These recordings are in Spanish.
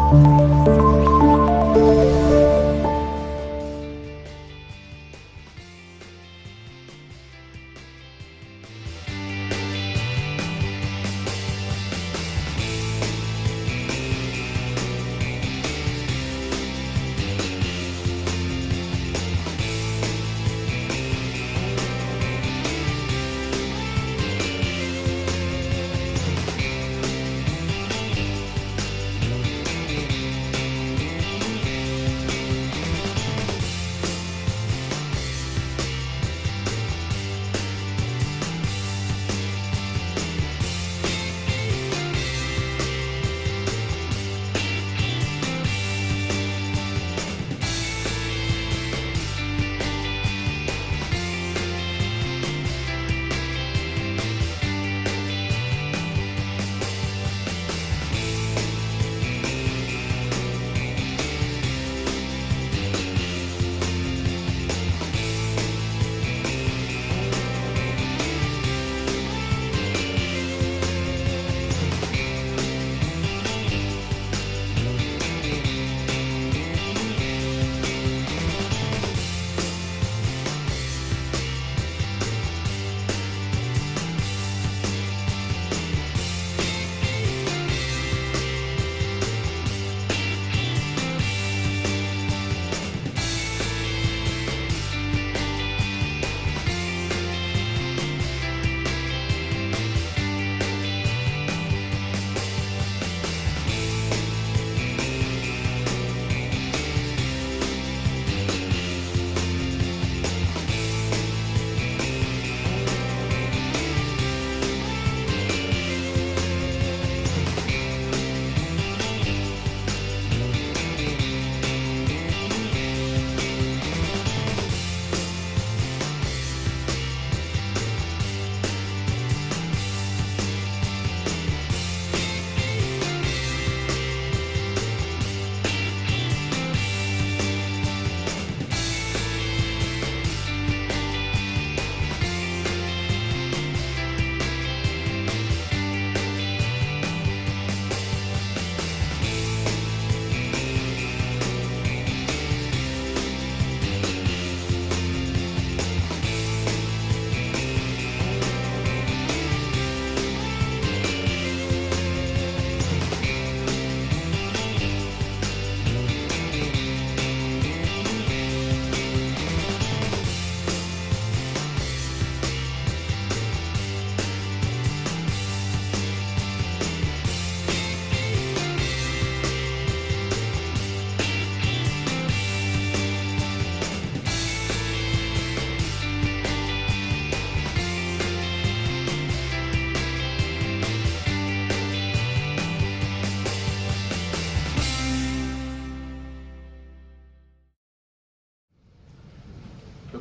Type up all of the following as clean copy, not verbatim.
Pues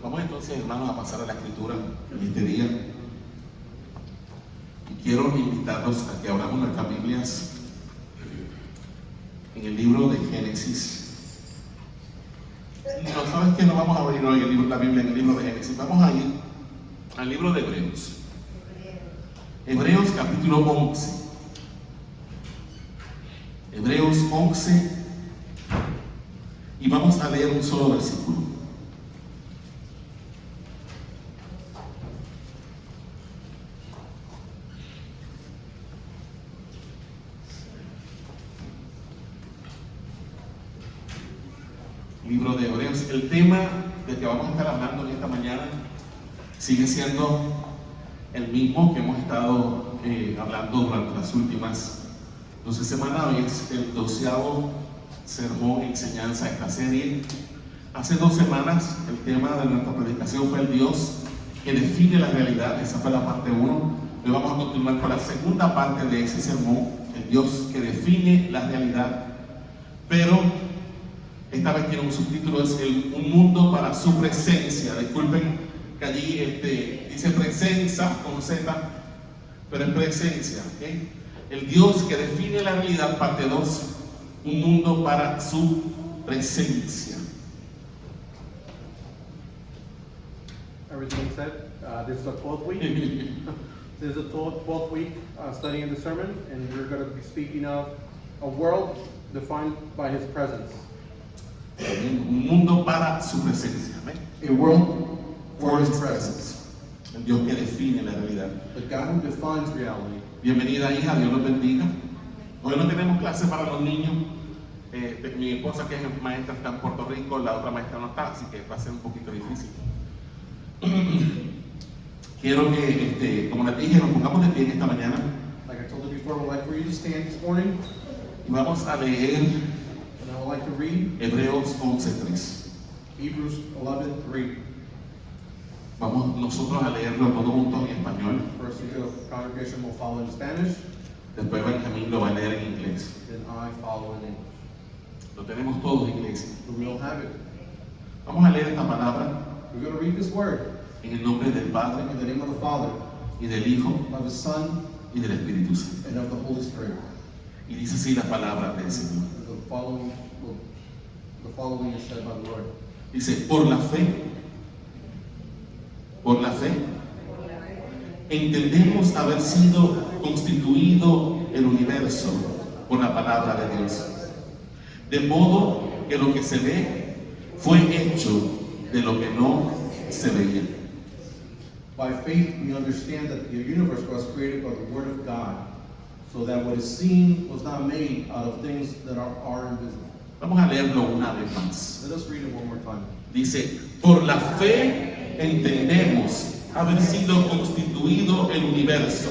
vamos entonces, hermanos, a pasar a la escritura en este día. Y quiero invitarlos a que abramos nuestras Biblias en el libro de Génesis. No, ¿sabes qué? No vamos a abrir hoy la Biblia en el libro de Génesis. Vamos a ir al libro de Hebreos. Hebreos capítulo 11. Hebreos 11. Y vamos a leer un solo versículo. Libro de Hebreos. El tema del que vamos a estar hablando en esta mañana sigue siendo el mismo que hemos estado hablando durante las últimas 12 semanas. Hoy es el 12º sermón, enseñanza de esta serie. Hace 2 semanas el tema de nuestra predicación fue el Dios que define la realidad. Esa fue la parte 1. Hoy vamos a continuar con la segunda parte de ese sermón, el Dios que define la realidad, pero esta vez tiene un subtítulo, es un mundo para su presencia. Disculpen que allí dice presencia con Z, pero es presencia, ¿okay? El Dios que define la realidad, parte 2, un mundo para su presencia. Everything said, this is the 12th week. This is the 12th week studying the sermon, and we're going to be speaking of a world defined by his presence. Un mundo para su presencia. Amén. A world for his presence. El Dios que define la realidad. The God who defines reality. Bienvenida, hija, Dios los bendiga. Hoy no tenemos clases para los niños. Mi esposa, que es maestra, está en Puerto Rico, la otra maestra no está, así que va a ser un poquito difícil. Quiero que, como les dije, nos pongamos de pie en esta mañana Like I told you before, I would like for you to stand this morning, y vamos a leer and I would like to read Hebreos 11:3. Hebrews 11:3. Vamos nosotros a leerlo todos juntos en español. First, the congregation will follow in Spanish, Después Benjamín lo va a leer en inglés. then I follow in English. Lo tenemos todos, iglesia. We will have it. Vamos a leer esta palabra We're going to read this word en el nombre del Padre in the name of the Father, y del Hijo of the Son, y del Espíritu Santo. and of the Holy Spirit. Y dice así la palabra del Señor. The following is said by the Lord. Dice, por la fe, entendemos haber sido constituido el universo por la palabra de Dios. De modo que lo que se ve fue hecho de lo que no se veía. By faith, we understand that the universe was created by the Word of God, so that what is seen was not made out of things that are invisible. Vamos a leerlo una vez más. Let us read it one more time. Dice, por la fe entendemos haber sido constituido el universo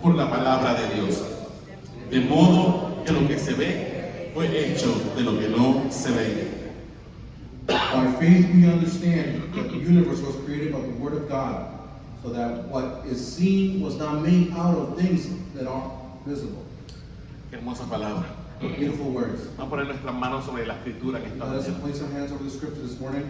por la palabra de Dios. De modo que lo que se ve fue hecho de lo que no se veía. By faith, we understand that the universe was created by the Word of God, so that what is seen was not made out of things that are visible. Qué hermosa palabra. Beautiful words. Vamos a poner nuestras manos sobre la escritura que está Let us haciendo. place our hands over the scripture this morning.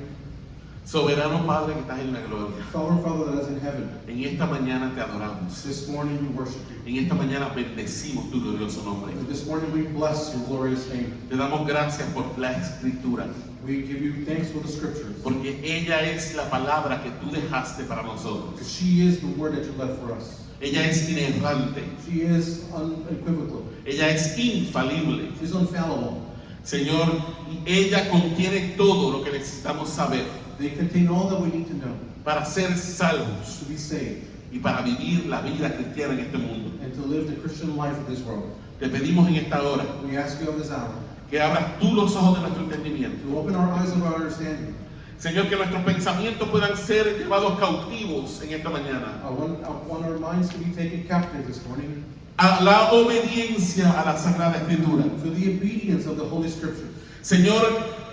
Soberano Padre que estás en la gloria. Sovereign Father that is in heaven, En esta mañana te adoramos. this morning we worship you. En esta mañana bendecimos tu glorioso nombre. And this morning we bless your glorious name. Te damos gracias por la escritura, We give you thanks for the scriptures, porque ella es la palabra que tú dejaste para nosotros. because she is the word that you left for us. Ella es inerrante, She is unequivocal. ella es infalible. She's infallible. Señor, y ella contiene todo lo que necesitamos saber They contain all that we need to know para ser salvos to be saved y para vivir la vida cristiana en este mundo. and to live the Christian life of this world. Te pedimos en esta hora We ask you of this hour que abras tú los ojos de nuestro entendimiento. to open our eyes of our understanding. Señor, que nuestros pensamientos puedan ser llevados cautivos en esta mañana I want our minds to be taken captive this morning a la obediencia a la Sagrada Escritura. to the obedience of the Holy Scripture. Señor,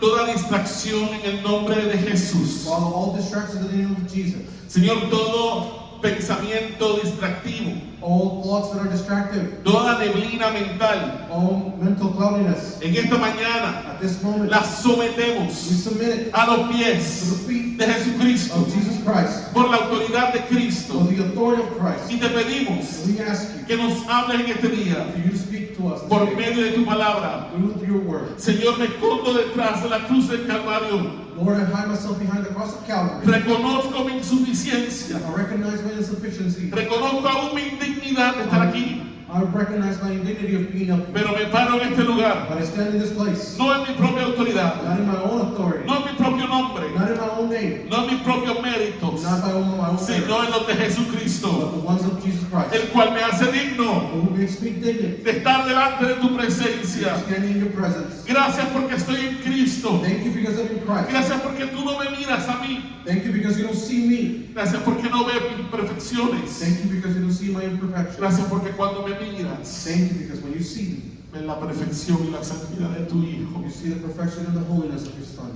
toda distracción en el nombre de Jesús. Follow all distractions in the name of Jesus. Señor, todo pensamiento distractivo, All thoughts that are distractive, toda neblina mental, all mental cloudiness. en esta mañana At this moment, la we sometemos submit it a los to pies the feet de Jesucristo of Jesus Christ, por la autoridad de for Cristo. the authority of Christ. Y te pedimos We ask you que nos hables en este día for you to speak to us por today medio de tu palabra. through your word. Señor, me escondo detrás de la cruz del Calvario. Lord, I hide myself behind the cross of Calvary. Reconozco mi insuficiencia. I recognize my insufficiency. Reconozco aún mi indignidad de estar aquí. I recognize my indignity of being up here. Pero me paro en este lugar. But I stand in this place, No en mi propia autoridad. not in my own authority, No en mi propio nombre. not in my own name, No en mis propios méritos. not by my own merit, Sino en los de but Jesucristo. the ones of Jesus Christ, El cual me hace digno who makes me dignity, de estar delante de tu presencia. standing in your presence. Gracias porque estoy en Cristo. Thank you because I'm in Christ. Gracias porque tú no me miras a mí. Thank you because you don't see me. Gracias porque no ves mis imperfecciones. Thank you because you don't see my imperfections. Gracias porque cuando me miras, Thank you because when you see me, ves la perfección y la santidad de tu Hijo. you see the perfection and the holiness of your Son.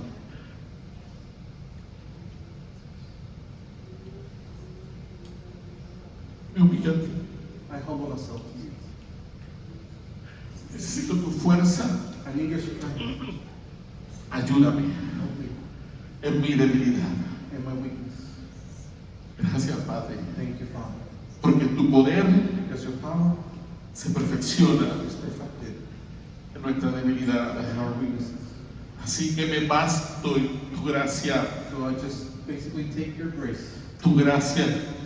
Me humillo a ti. I humble myself to you. Necesito tu fuerza. I need your strength. Ayúdame Help me en mi debilidad. in my weakness. Gracias, Padre, Thank you, Father, porque tu poder because your power se perfecciona is perfected en nuestra debilidad. in our weaknesses. Así que me basto en tu gracia, So I just basically take your grace. tu gracia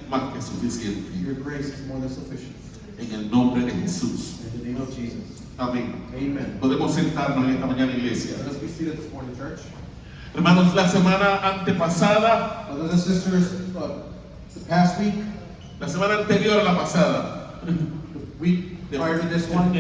más que suficiente. Your grace is more than sufficient. En el nombre de Jesús. In the name of Jesus. Amén. Amen. Podemos sentarnos en esta mañana, iglesia. Let us be seated this morning, church. Hermanos, la semana antepasada, Brothers and sisters, the past week, la semana anterior a la pasada, the week prior to this one,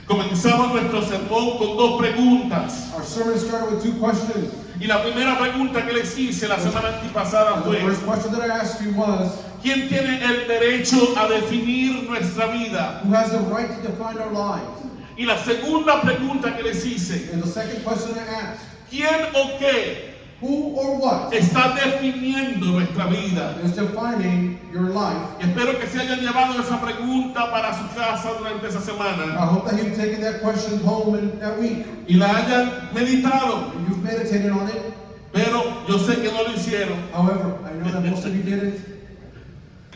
comenzamos nuestro sermón con dos preguntas. our sermon started with two questions. Y la primera pregunta que les hice la semana antepasada And the fue: first question that I asked you was, ¿quién tiene el derecho a definir nuestra vida? who has the right to define our lives? Y la segunda pregunta que les hice: And the second question I asked, ¿quién o qué who or what está definiendo nuestra vida? is defining your life? Espero que se hayan llevado esa pregunta para su casa durante esa I semana hope that you've taken that question home in that week y la hayan meditado, and you've meditated on it. pero yo sé que no lo hicieron However, I know that most of you didn't,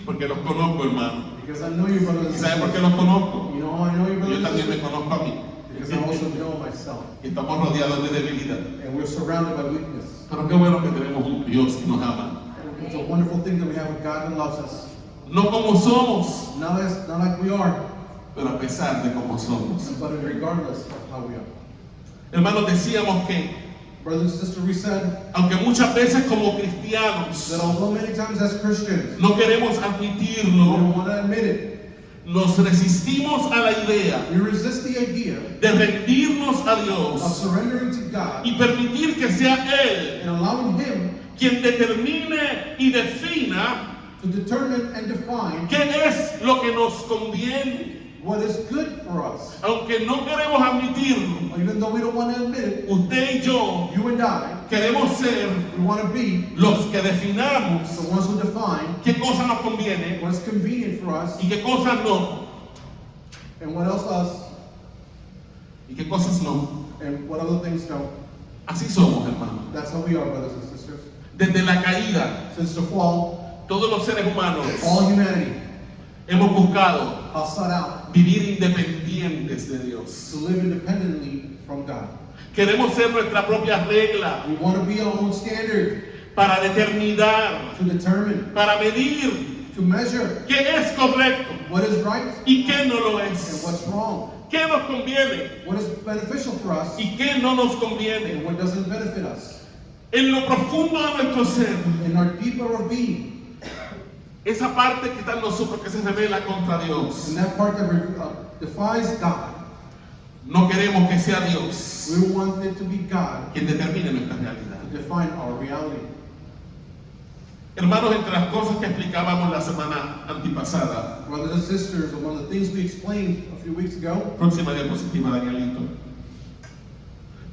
porque los conozco, hermano. because I know you, brothers ¿Y and saben por qué sisters. los conozco? You know, I know you, Yo brothers and también me sisters, conozco a mí. because I also know myself. Y estamos rodeados de debilidad. And we're surrounded by weakness. Pero qué bueno que tenemos un Dios que nos ama. It's a wonderful thing that we have a God that loves us. No como somos, Not like we are, pero a pesar de como somos. but regardless of how we are. Hermanos, decíamos que, Brothers and sisters, we said aunque muchas veces como cristianos that although many times as Christians, no queremos we admitirlo, don't want to admit it, nos resistimos a la idea we resist the idea de rendirnos a of Dios surrendering to God y permitir que sea Él and allowing Him quien determine y defina to determine and define qué es lo que nos conviene. what is good for us. Aunque no queremos admitirlo, Even though we don't want to admit it, usted y yo you and I, queremos ser we want to be los que definamos the ones who define qué cosa nos conviene what's convenient for us y qué cosas no, and what else us y qué cosas no. and what other things don't. Así somos, hermanos. That's how we are, brothers and sisters. Desde la caída, Since the fall, todos los seres humanos all humanity hemos buscado has sought out vivir independientes de Dios. to live independently from God. Queremos ser nuestra propia regla We want to be our own standard para determinar, to determine, para medir to measure qué es correcto what is right y qué no lo and es, what's wrong, qué nos conviene what is beneficial for us y qué no nos conviene. and what doesn't benefit us. En lo profundo de nuestro ser, In our deeper of being, esa parte que está en nosotros que se revela contra Dios, in that part that defies God, no queremos que sea Dios we want it to be God quien determine nuestra realidad. to define our reality. Hermanos, entre las cosas que explicábamos la semana antipasada, Brothers and sisters, one of the things we explained a few weeks ago, próxima diapositiva, Danielito,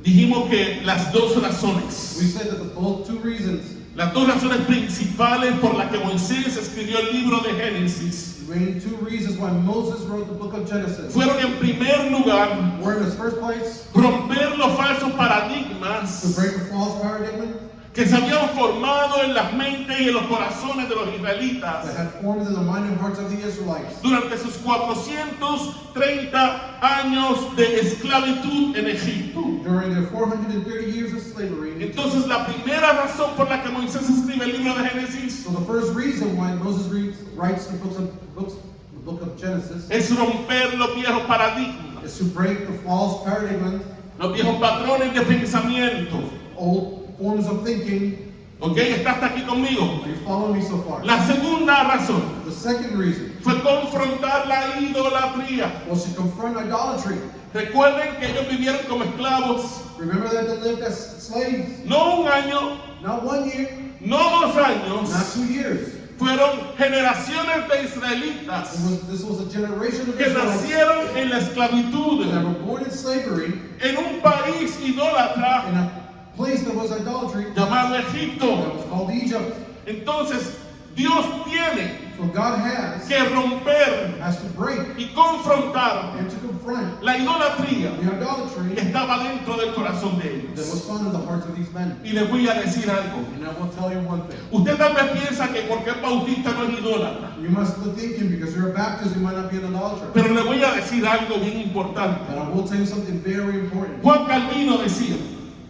dijimos que las dos razones, we said that the both two reasons, las dos razones principales por las que Moisés escribió el libro de Génesis, the main two reasons why Moses wrote the book of Genesis, fueron en primer lugar were in the first place romper los falsos to paradigmas break the false paradigm que se habían formado en las mentes y en los corazones de los that israelitas had formed in the mind and hearts of the Israelites durante sus 430 años de esclavitud en Egipto. during their 430 years of slavery. Entonces, la primera razón por la que Moisés escribe el libro de Génesis So the first reason why Moses writes the book of Genesis es romper los viejos paradigmas, is to break the false paradigm, los viejos patrones de pensamiento. old forms of thinking. ¿Ok? ¿Está hasta aquí conmigo? Are you following me so far? La segunda razón The second reason fue confrontar la idolatría. was to confront idolatry. Recuerden que ellos vivieron como esclavos, Remember that they lived as slaves, no un año, not 1 year, no 2 años, not 2 years. fueron generaciones de israelitas This was a generation of que Israelites nacieron en la esclavitud, that were born in slavery en un país idólatra in a place that was idolatry llamado that Egipto. was called Egypt. Entonces, Dios tiene So God has que romper to break y confrontar and to confront la idolatría the idolatry que estaba dentro del corazón de that was ellos. found in the hearts of these men. Y les voy a decir algo. And I will tell you one thing. Usted tal vez piensa que porque es bautista no es idólatra, You must be thinking because you're a Baptist, you might not be an idolater. pero le voy a decir algo bien importante. But I will tell you something very important. Juan Calvino decía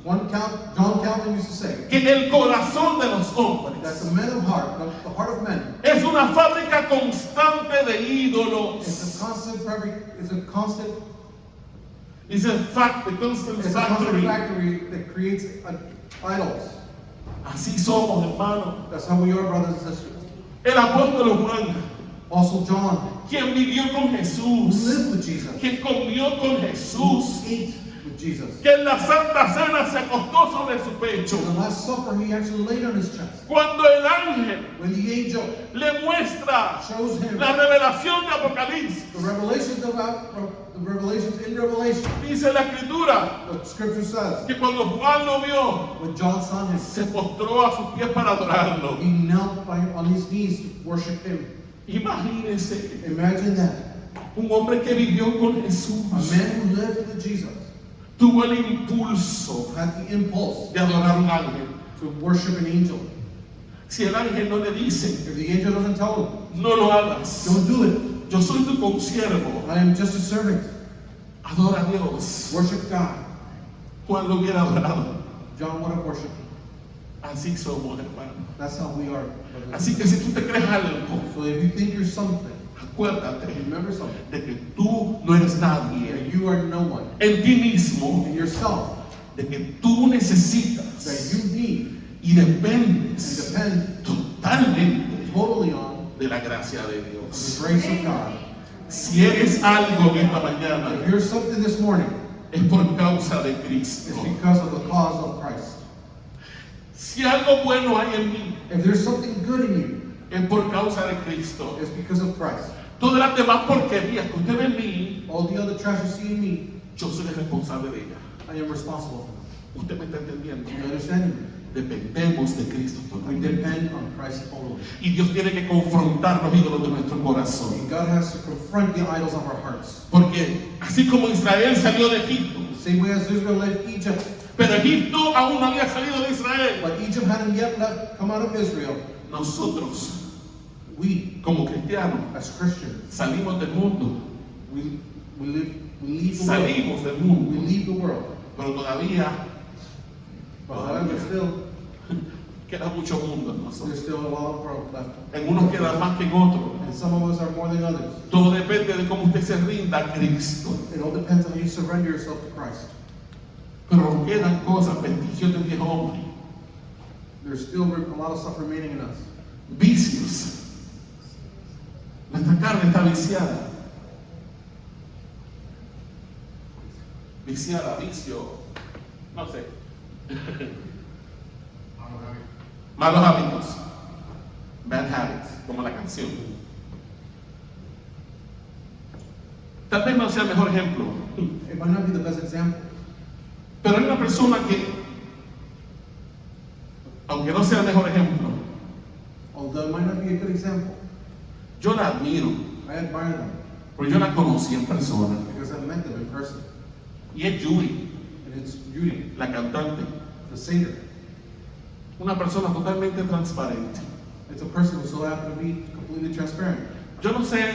John Calvin used to say que el corazón de los that hombres the men of heart, the heart of men, es una fábrica constante de ídolos. is a constant It's a fact, the constant It's a constant factory. factory that creates idols. Así somos, hermanos. That's how we are, brothers and sisters. El apóstol Juan, Also John, quien vivió con who Jesús, lived with Jesus, quien comió con Jesús, ate with Jesus. que en la Santa Cena se acostó sobre su pecho. In the Last Supper, he actually laid on his chest. Cuando el ángel When the angel le muestra shows him la revelación de Apocalipsis, the revelations in Revelation, dice la Escritura the scripture says, que cuando Juan lo vio, when John saw him, se postró a sus pies para adorarlo. he knelt on his knees to worship him. Imagínense, Imagine that. un hombre que vivió con Jesús A man who lived with Jesus tuvo el impulso had the impulse de adorar a un ángel. to worship an angel. Si el ángel no le dice, If the angel doesn't tell him, no lo hagas, don't do it. yo soy tu consiervo, I am just a servant. adora a Dios. Worship God. Juan lo hubiera adorado. John would have worshipped him. Así somos, hermanos. That's how we are. brothers. Así que si tú te crees algo, So if you think you're something, acuérdate remember something. de que tú no eres That nadie you are no one. en ti mismo, In yourself. de que tú That necesitas you need y and dependes depend totalmente totally on de la gracia de the Dios. grace of God. Si eres algo en esta mañana, If you're something this morning, es por causa de Cristo. it's because of the cause of Christ. Si algo bueno hay en mí, If there's something good in you, es por causa de Cristo. it's because of Christ. Todas las demás porquerías que usted ve en mí, All the other trash you see in me, yo soy el responsable de ella. I am responsible for. Usted me está entendiendo. You understand me? Dependemos de Cristo We totalmente. depend on Christ totally. Y Dios tiene que confrontar los ídolos de nuestro corazón. And God has to confront the idols of our hearts. Porque así como Israel salió de Egipto, The same way as Israel left Egypt, pero Egipto aún no había salido de Israel, but Egypt hadn't yet come out of Israel. nosotros We, como cristianos as Christians, salimos del mundo, we leave the world. salimos del We mundo, leave the world. pero todavía But however, still, queda mucho mundo en nosotros. there's still a lot of world left. En unos queda más que en otros. And some of us are more than others. Todo depende de cómo usted se rinda a Cristo. It all depends on how you surrender yourself to Christ. Pero quedan cosas, vestigios del viejo hombre, There's still a lot of stuff remaining in us. vicios. Nuestra carne está viciada. Viciada, vicio, no sé. Malos hábitos. Bad habits, como la canción. Tal vez no sea el mejor ejemplo, It might not be the best example, pero hay una persona que, aunque no sea el mejor ejemplo, although it might not be a good example. yo la admiro, I admire them pero yo la conocí en persona. because I've met them in person. Y es Yuri, And it's Judy, la cantante. the singer. Una persona totalmente transparente. It's a person who so happened to be completely transparent. Yo no sé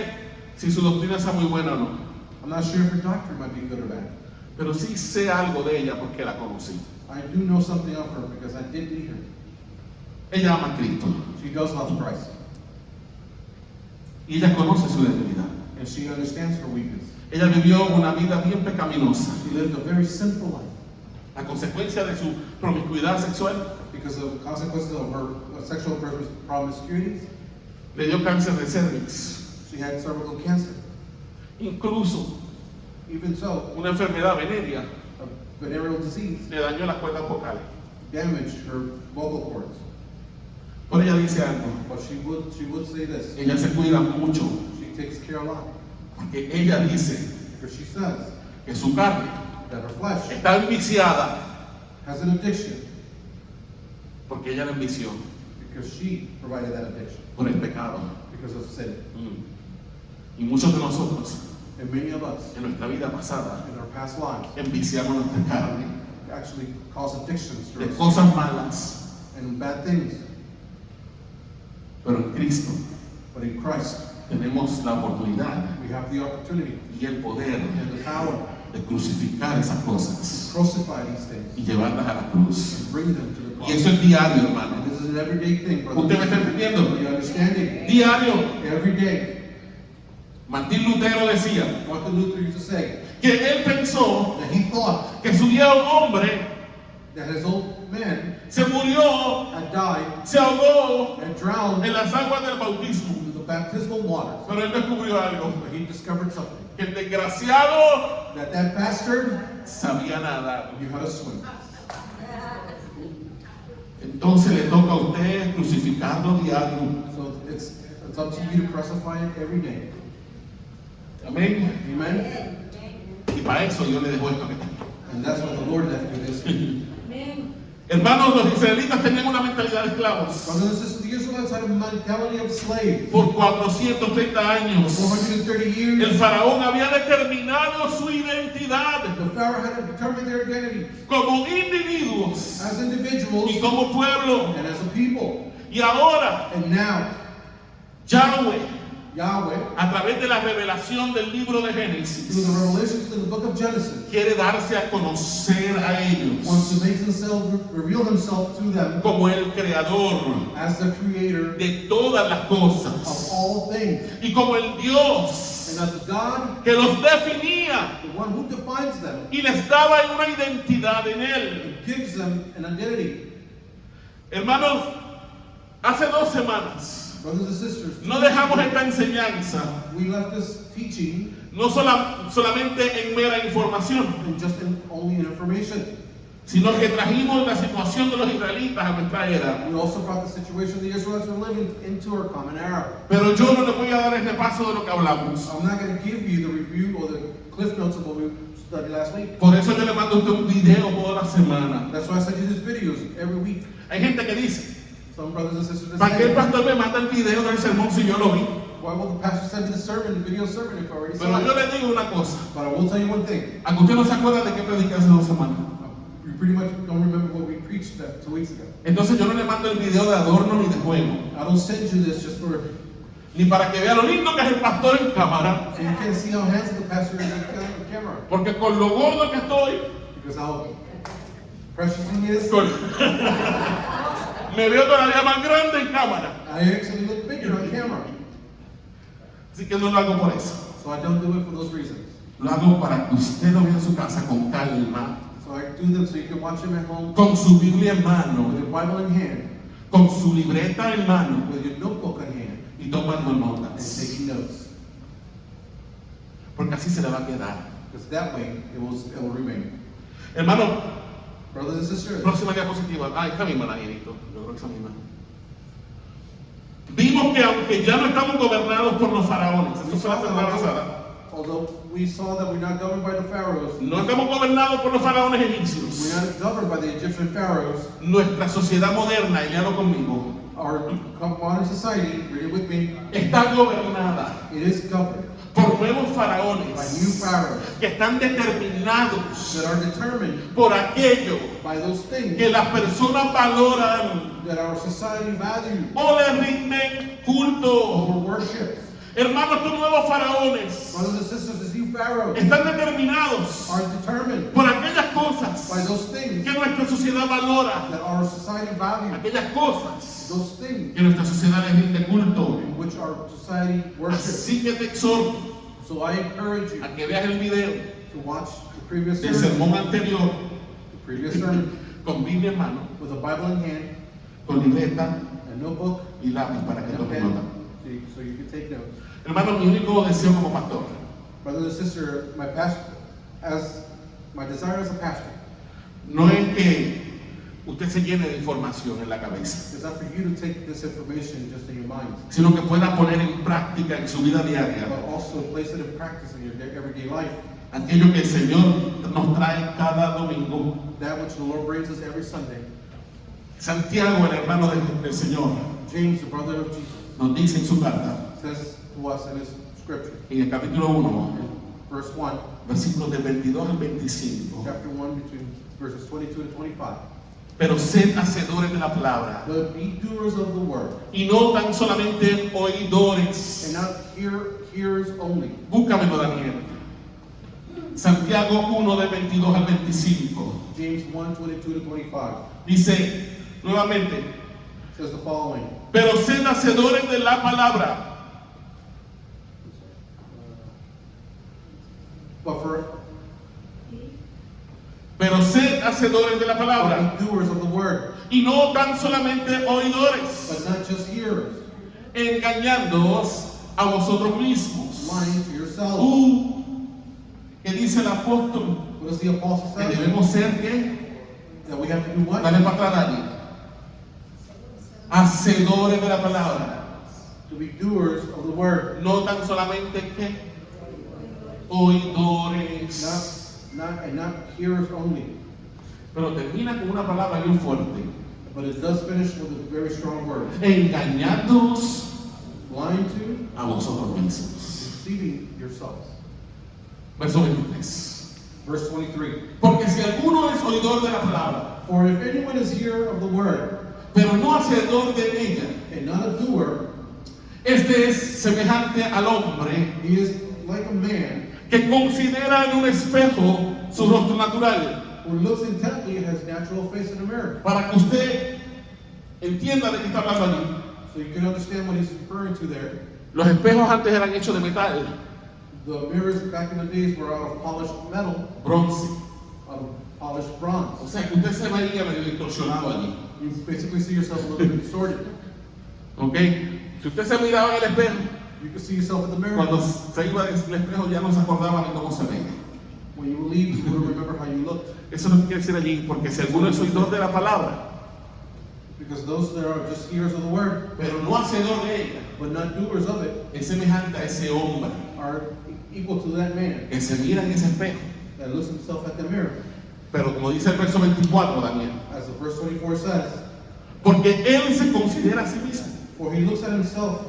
si su doctrina sea muy buena o no, I'm not sure if her doctrine might be good or bad. pero sí sé algo de ella porque la conocí. I do know something of her because I did meet her. Ella ama a Cristo She does love Christ. y ella conoce su debilidad. And she understands her weakness. Ella vivió una vida bien pecaminosa. She lived a very sinful life A consecuencia de su promiscuidad sexual, because of consequences of her sexual promiscuity. le dio cáncer de cervix. She had cervical cancer. Incluso Even so, una enfermedad venérea a venereal disease le dañó las cuerdas vocales. damaged her vocal cords. Pero ella dice algo. But she would say this. Ella se cuida mucho She takes care a lot. porque ella dice Because she says que su carne that her flesh está enviciada has an addiction porque ella la envició because she provided that addiction por el pecado. because of sin. Y muchos de nosotros And many of us en nuestra vida pasada in our past lives enviciamos nuestra carne actually cause addictions to de us cosas malas, and bad things. pero en Cristo But in Christ, tenemos la oportunidad we have the opportunity y el poder and the power de crucificar esas to cosas crucify these things y llevarlas a la cruz. and bring them to the Y cross. eso es diario, hermano. And this is an everyday thing, brother. ¿Usted me está entendiendo? Are you understanding? Diario. Every day. Martín Lutero decía Martin Luther used to say, que él pensó that he thought que su viejo hombre that his old man se murió, had died se ahogó and drowned en las aguas del bautismo. in the baptismal waters. Pero él descubrió algo, But he discovered something, que el desgraciado that bastard sabía nadar. knew how to swim. Entonces le toca a usted crucificarlo diario. So it's up to you to crucify it every day. Amén. Amen? Y para eso yo le dejo esto que está aquí. And that's what the Lord left you this. Hermanos, los israelitas tenían una mentalidad de esclavos. Brothers and sisters, the Israelites had a mentality of slave. Por 430 años, 430 el years, faraón había determinado su identidad the Pharaoh had determined their identity como individuos as individuals y como pueblo. and as a people. Y ahora, And now, Yahweh, Yahweh, a través de la revelación del libro de through Génesis, the revelations in the book of Genesis, quiere darse a conocer a ellos wants to make himself, reveal himself to them como el creador as the creator de todas las of cosas all things. y como el Dios And as the God, que los definía the one who defines them, y les daba una identidad en él. gives them an identity. Hermanos, hace 2 semanas Brothers and sisters, no dejamos esta enseñanza we left this teaching no solamente en mera información, and just only in information. sino que trajimos la situación de los israelitas a nuestra era. We also brought the situation the Israelites were living into our common era. Pero yo no les voy a dar el repaso de lo que hablamos. I'm not going to give you the review or the cliff notes of what we studied last week. Por eso yo le mando a usted un video toda la semana. That's why I send you these videos every week. Hay gente que dice, Some brothers and sisters ¿para qué el say, pastor me manda el video del sermón si yo lo vi? why will the pastor send me the sermon, the video sermon, if I already Pero saw yo it? le digo una cosa, But I will tell you one thing. a que usted no se acuerda de qué prediqué hace 2 semanas. You pretty much don't remember what we preached that 2 weeks ago. Entonces yo no le mando el video de adorno ni de juego, I don't send you this just for, ni para que vea lo lindo que es el pastor en cámara, so you can't see how handsome the pastor is on camera. porque con lo gordo que estoy, Because how precious he is. con- me veo todavía más grande en cámara. I actually look bigger on camera. Así que no lo hago por eso. So I don't do it for those reasons. Lo hago para que usted lo vea en su casa con calma, So I do them so you can watch them at home con su Biblia en with mano, your Bible in hand, con su libreta en mano with your notebook in hand, y tomando and notas. taking notes. Porque así se le va a quedar. Because that way it will remain. Hermano, Brothers and sisters, próxima diapositiva. Ah, esta misma, Danielito. Yo creo que esa misma. Vimos que aunque ya no estamos gobernados por los faraones, eso fue la semana pasada. although we saw that we're not governed by the pharaohs, No estamos gobernados por los faraones we're egipcios. not governed by the Egyptian pharaohs. Nuestra sociedad moderna, y léalo conmigo, Our modern society, read it with me, está gobernada it is governed por nuevos by new faraones pharaohs que están determinados that are determined por aquello by those things que las personas valoran that our society values o le rinden culto. or worships. Hermanos, estos nuevos faraones Brothers and sisters, these new pharaohs están determinados are determined por aquellas by cosas those things que nuestra sociedad valora, that our society values, aquellas cosas those things que nuestra sociedad le rinde culto. in which our society worships. Así que te exhorto So I encourage you a que veas el video to watch the previous del sermon, sermón anterior con Biblia en mano, with a Bible in hand, con libreta a notebook, y lápiz para que and a tomes pen, nota. so you can take notes. Hermano, mi único deseo como pastor Brother and sister, my desire as a pastor no es que usted se llene de información en la cabeza, is not for you to take this information just in your mind, sino que pueda poner en práctica en su vida diaria but also place it in practice in your everyday life. aquello que el Señor nos trae cada domingo. That which the Lord brings us every Sunday. Santiago, el hermano del Señor, James, the brother of Jesus, nos dice en su carta, says to us in his scripture, en el capítulo 1, in verse 1, versículos del 22 al 25, chapter 1, between verses 22 to 25. pero sed hacedores de la palabra But be doers of the word, y no tan solamente oidores. and not hearers only. Búscamelo, Daniel. Santiago 1 del 22 al 25. James 1, 22 to 25 Dice nuevamente, says the following. pero sed hacedores de la palabra. hacedores de la palabra but be doers of the word, y no tan solamente oidores, but not just hearers, engañándoos a vosotros mismos. lying to yourselves. ¿Qué dice el apóstol? What does the apostle Que say? debemos ser, ¿qué? That we have to do what? Dale para atrás, Dani. Hacedores de la palabra. To be doers of the word, No tan solamente, ¿qué? Oidores. not hearers only. Pero termina con una palabra bien fuerte. But it does finish with a very strong word. Engañándoos Lying to, a vosotros mismos. deceiving yourselves. Verso 23. Verse 23. Porque si alguno es oidor de la palabra, For if anyone is hearer of the word, pero no hacedor de ella, and not a doer, este es semejante al hombre he is like a man que considera en un espejo su rostro natural. who looks intently at his natural face in a mirror. Para que usted entienda de qué está hablando allí. So you can understand what he's referring to there. Los espejos antes eran hechos de metal, The mirrors back in the days were out of polished metal, bronce. out of polished O bronze. sea que usted se veía medio distorsionado allí. You basically see yourself a little bit distorted. ¿Ok? Si usted se miraba en el espejo, You can see yourself in the mirror. cuando se iba del espejo ya no se acordaba de cómo se veía. When you leave, you will remember how you looked. Eso es lo que quiere decir allí, porque si alguno es oidor de la palabra, Because those that are just hearers of the word, pero no hacedor de ella, but not doers of it, es semejante a ese hombre are equal to that man que se mira en ese espejo. that looks himself at the mirror. Pero como dice el verso 24, Daniel, As the verse 24 says, porque él se considera a sí mismo for he looks at himself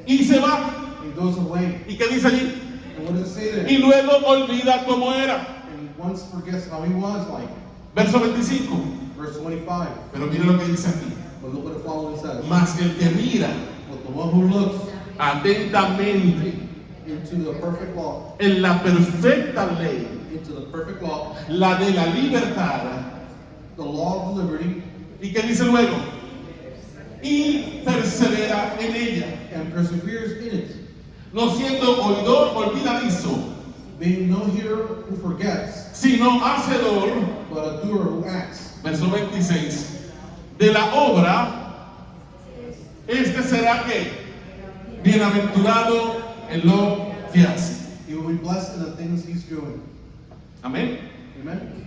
y se va. and goes away. ¿Y qué dice allí? And what does it say there? Y luego olvida cómo era. And once forgets how he was like. Verso 25. Verse 25. Pero mire lo que dice aquí. But look what the following says. Mas el que mira But the one who looks atentamente into the perfect law, en la perfecta ley, into the perfect law, la de la libertad. the law of liberty, ¿Y qué dice luego? Y persevera en ella, and perseveres in it, no siendo oidor olvidadizo, being no hearer who forgets, sino hacedor, but a doer who acts. verso 26, de la obra, este será que bienaventurado en lo que hace. He will be blessed in the things he's doing. Amén. Amen?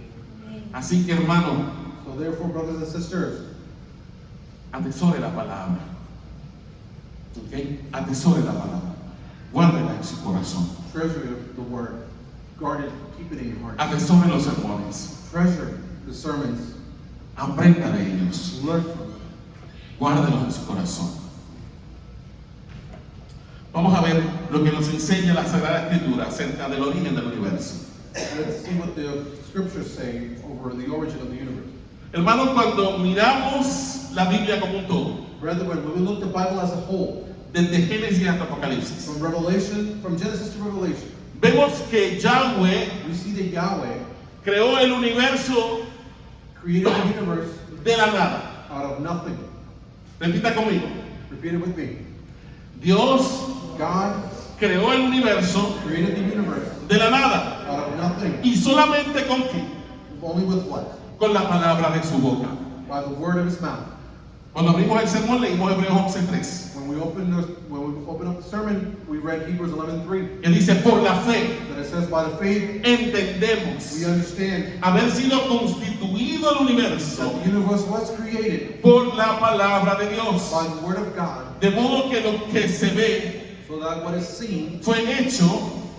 Así que hermano, So therefore, brothers and sisters, atesore la palabra. ¿Ok? Atesore la palabra. Guárdela en su corazón. treasure the word. Guard it, keep it in your heart. Atesore los sermones. Treasure the sermons. Aprenda de ellos. Learn from them. Guárdelos en su corazón. Vamos a ver lo que nos enseña la Sagrada Escritura acerca del origen del universo. Let's see what the scriptures say over the origin of the universe. Hermanos, cuando miramos la Biblia como un todo, Brethren, when we look at the Bible as a whole, desde Génesis hasta Apocalipsis, from Revelation, from Genesis to Revelation, vemos que Yahweh we see that Yahweh creó el universo created the universe de la nada. out of nothing. Repita conmigo. Repeat it with me. Dios God creó el universo created the universe de la nada. out of nothing. ¿Y solamente con qué? Only with what? Con la palabra de su boca. By the word of his mouth. Cuando abrimos el sermón leímos Hebreos 11:3, When we open up the sermon, we read Hebrews 11:3. que dice, por la fe That it says, by the faith, entendemos we understand haber sido constituido el universo that the universe was created por la palabra de Dios. by the word of God, De modo que lo que se ve so that what is seen fue hecho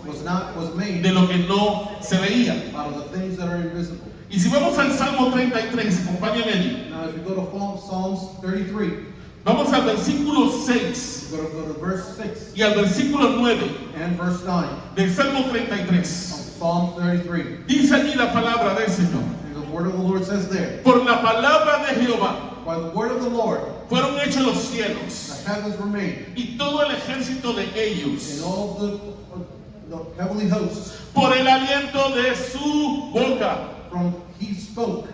was made de lo que no se veía. out of the things that are invisible. Y si vamos al Salmo 33, acompáñenme allí. Now, if you go to Psalms 33, Vamos al versículo 6 you go to verse 6 y al versículo 9 and verse 9 del Salmo of 33. Psalm 33. Dice allí la palabra del Señor. And the word of the Lord says there, Por la palabra de Jehová by the word of the Lord, fueron hechos los cielos the heavens were made, y todo el ejército de and ellos all the heavenly hosts, por el aliento de su boca. from he spoke.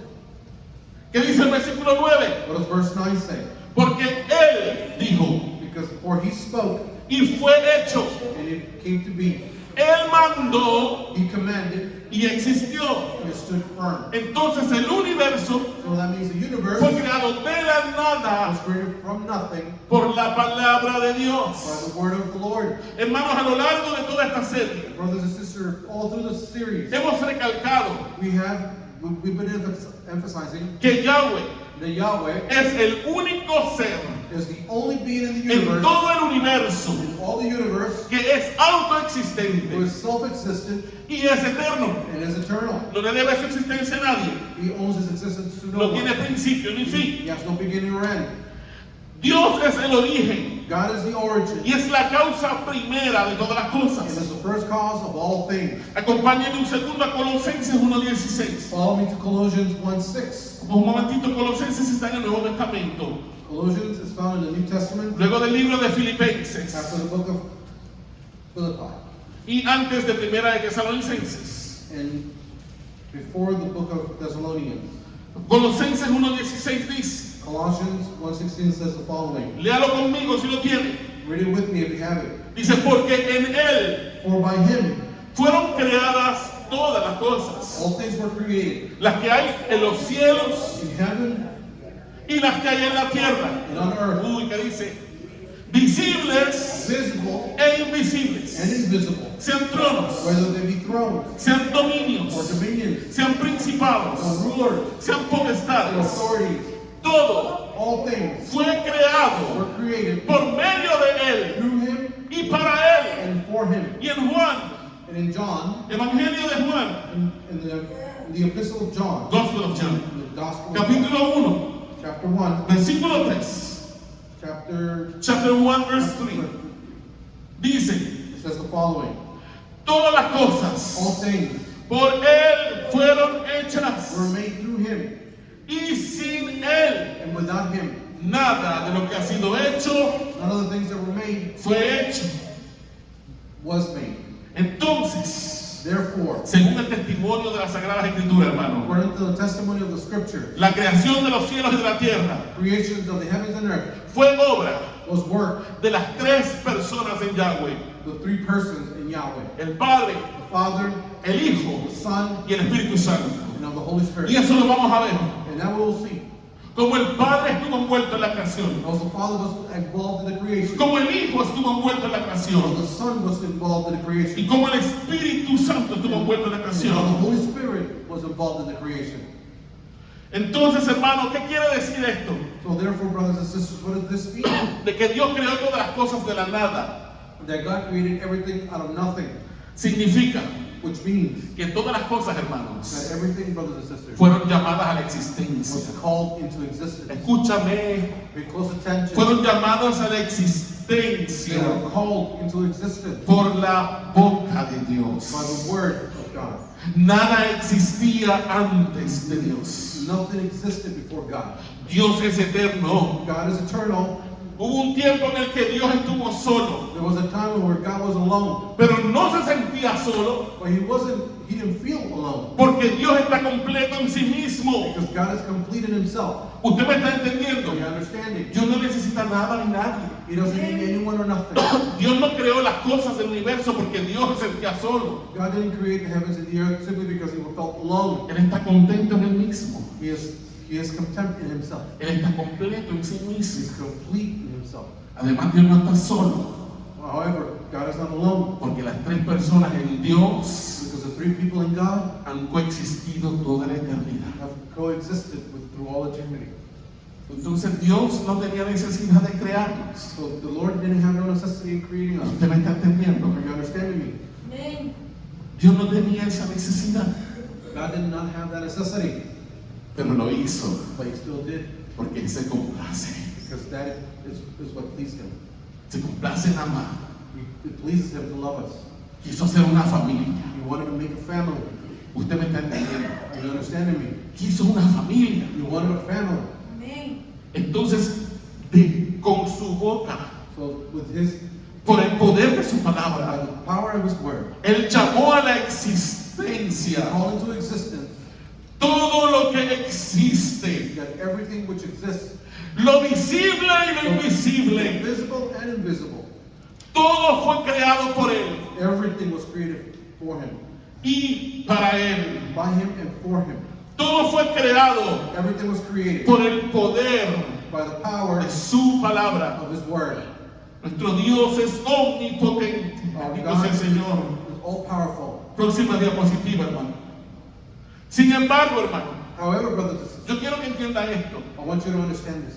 ¿Qué dice el versículo 9? What does verse 9 say? Porque Él dijo Because for he spoke, y fue hecho. and it came to be. Él mandó He commanded, y existió. and it stood firm. Entonces el universo So that means the universe fue creado de la nada was created from nothing por la palabra de by Dios. the word of the Lord. Hermanos, a lo largo de toda esta serie Brothers and sisters, all through the series, hemos recalcado we've been emphasizing que Yahweh that Yahweh es el único ser is the only being in the en universe, todo el universo in all the universe, que es who autoexistente is self-existent y es eterno. and is eternal. No le debe su existencia a nadie. He owns his existence to no No tiene one. principio ni fin. He has no beginning or end. Dios es el origen God is the origin y es la causa primera de todas las and cosas. is the first cause of all things. Acompáñenme un segundo a Colosenses 1:16. Follow me to Colossians 1:6. Un momentito, Colosenses está en el Nuevo Testamento. Colossians is found in the New Testament Luego del libro de Filipenses after the book of Philippi y antes de Primera de Tesalonicenses. and before the book of Thessalonians. Colosenses 1:16 dice, Colossians 1:16 says the following. léalo conmigo si lo tiene. Read it with me if you have it. Dice, porque en Él For by him fueron creadas todas las cosas, all things were created, las que hay en los cielos in heaven y las que hay en la tierra. and on earth, Uy, ¿qué dice? Visibles visible e and invisibles. invisible, Sean tronos, whether they be thrones sean or dominios, dominions sean principados, or rulers sean or potestades. authorities. Todo All things fue creado were created por medio de Él through him y para Él. and for him. Y en Juan, And in John, Evangelio de Juan, in the Epistle of John, Gospel of John, the Gospel of John, capítulo 1, chapter 1, versículo 3, chapter 1, verse 3, dice, it says the following. todas las All cosas things por Él fueron hechas were made through him, y sin Él and without him, nada de lo que ha sido hecho none of the things that were made fue hecho. was made. Entonces, Therefore, según el testimonio de la Sagrada Escritura, hermano, according to the testimony of the Scripture, la creación de los cielos y de la tierra creations of the heavens and earth fue obra was work de las tres personas en Yahweh: the three persons in Yahweh, el Padre, the Father, el Hijo the Son, y el Espíritu Santo. and of the Holy Spirit. Y eso lo vamos a ver. And that we will see. Como el Padre estuvo envuelto en la creación, As the Father was involved in the creation, como el Hijo estuvo envuelto en la as creación, the Son was involved in the y creation, como el Espíritu Santo estuvo envuelto en la and how the creación. Holy Spirit was involved in the creation. Entonces, hermano, ¿qué quiere decir esto? So therefore, brothers and sisters, what does this mean? De que Dios creó todas las cosas de la nada. That God created everything out of nothing, Significa which means que todas las cosas, that hermanos, everything, brothers and sisters, fueron llamadas a la was existencia. called into existence. Escúchame, Pay close attention. fueron llamadas a la They existencia were called into existence por la boca de by Dios. the word of God. Nada existía antes de Dios. Nothing existed before God. Dios es eterno. God is eternal. Hubo un tiempo en el que Dios estuvo solo, There was a time where God was alone, pero no se sentía solo but he didn't feel alone porque Dios está completo en sí mismo. because God is complete in himself. ¿Usted me está entendiendo? Are you understanding? Dios no necesita nada ni nadie. He doesn't need anyone or nothing. Dios no creó las cosas del universo porque Dios se sentía solo. God didn't create the heavens and the earth simply because he felt alone. Él está contento en él mismo. He is contempt in himself. Él está completo en sí He mismo. is complete in himself. Además, Dios no está solo However, God is not alone porque las tres personas en Dios because the three people in God han coexistido toda la eternidad. have coexisted through all eternity. Entonces Dios no tenía necesidad de crearnos. So the Lord didn't have no necessity in creating us. ¿Usted me está entendiendo? Are you understanding me? Amén. Dios no tenía esa necesidad, God did not have that necessity, pero lo hizo but he still did porque Él se complace. because that is what pleased him. Se complace en amar. It pleases him to love us. Quiso hacer una familia. He wanted to make a family. ¿Usted me está entendiendo? Are you understanding me? Quiso una familia. He wanted a family. Amén. Entonces, con su boca, So with his, por el poder de su by palabra, the power of his word, Él llamó a la he existencia called into existence todo lo que existe, that everything which exists, lo visible y lo invisible. visible and invisible, Todo fue creado por Él. everything was created for him. y para Él. by Him and for Him. Todo fue creado Everything was created por el poder by the power de su palabra. of His Word. Nuestro Dios es omnipotente. Our Bendito God sea el is Señor. all-powerful. Próxima diapositiva, hermano. Sin embargo, hermano, However, brothers and sisters, yo quiero que entiendan esto. I want you to understand this.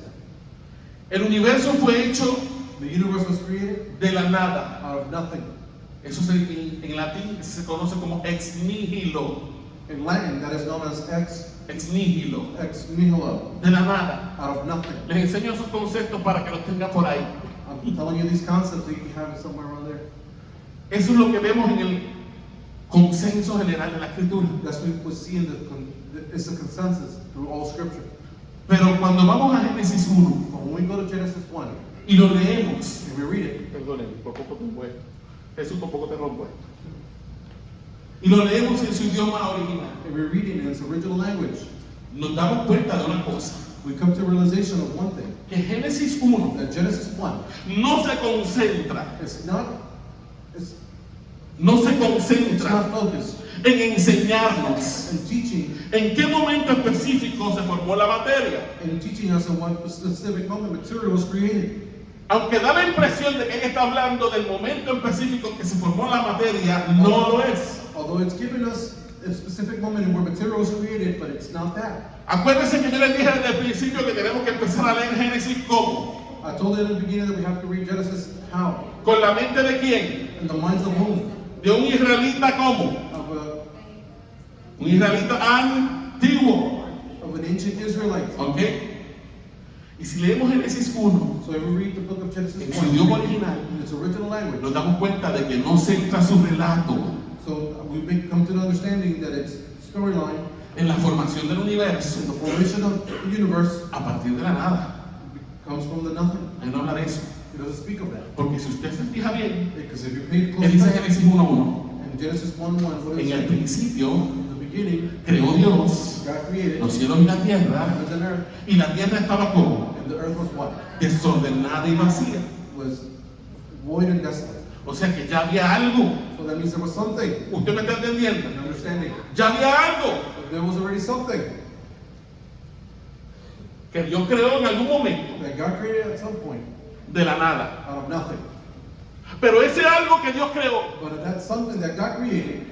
El universo fue hecho The universe was created de la nada. out of nothing. Eso en latín se conoce como ex nihilo. In Latin, that is known as Ex nihilo. ex nihilo, De la nada. out of nothing. Les enseño esos conceptos para que los tengan por ahí. I'm telling you these concepts that you have it somewhere around there. Eso es lo que vemos en el consenso general de la escritura. That's what we see in it's a consensus through all Scripture. Pero cuando vamos a Génesis 1 But when we go to Genesis 1 y lo leemos, and we read it, perdonen, por poco te muevo. Jesús, por poco te rompo esto. Y lo leemos en su idioma original. and we read it in its original language, Nos damos cuenta de una cosa, we come to a realization of one thing, que Génesis 1 that Genesis 1 no se concentra, it's no se it's concentra not focused en enseñarnos in teaching en qué momento específico se formó la materia. us in what specific moment material was created. Aunque da la impresión de que él está hablando del momento específico que se formó la materia, no lo es. Although it's given us a specific moment in where material was created, but it's not that. Acuérdense que yo les dije desde el principio que tenemos que empezar a leer Génesis ¿cómo? I told you in the beginning that we have to read Genesis how? ¿Con la mente de quién? In the minds of whom? De un israelita ¿cómo? Un israelita antiguo. Of an ancient Israelite. ¿Ok? Y si leemos Génesis 1 So if we read the book of Genesis en su idioma 1 original, in its original language, nos damos cuenta de que no centra su relato so come to the understanding that its storyline en la formación del universo and the formation of the universe a partir de la nada. comes from the nothing. Él no habla de eso. It doesn't speak of that. Porque si usted se fija bien, Because if you pay él close dice attention Génesis 1:1. in Genesis 1:1, what En is el it? principio In the beginning, creó Dios God created los cielos y la tierra, heavens and earth, y la tierra estaba como and the earth was what? desordenada y vacía. Was void and desolate. O sea que ya había algo. So that means there was something, ¿Usted me está entendiendo? an understanding. Ya había algo But there was already something que Dios creó en algún momento that God created at some point de la nada. out of nothing. Pero ese algo que Dios creó But that something that God created,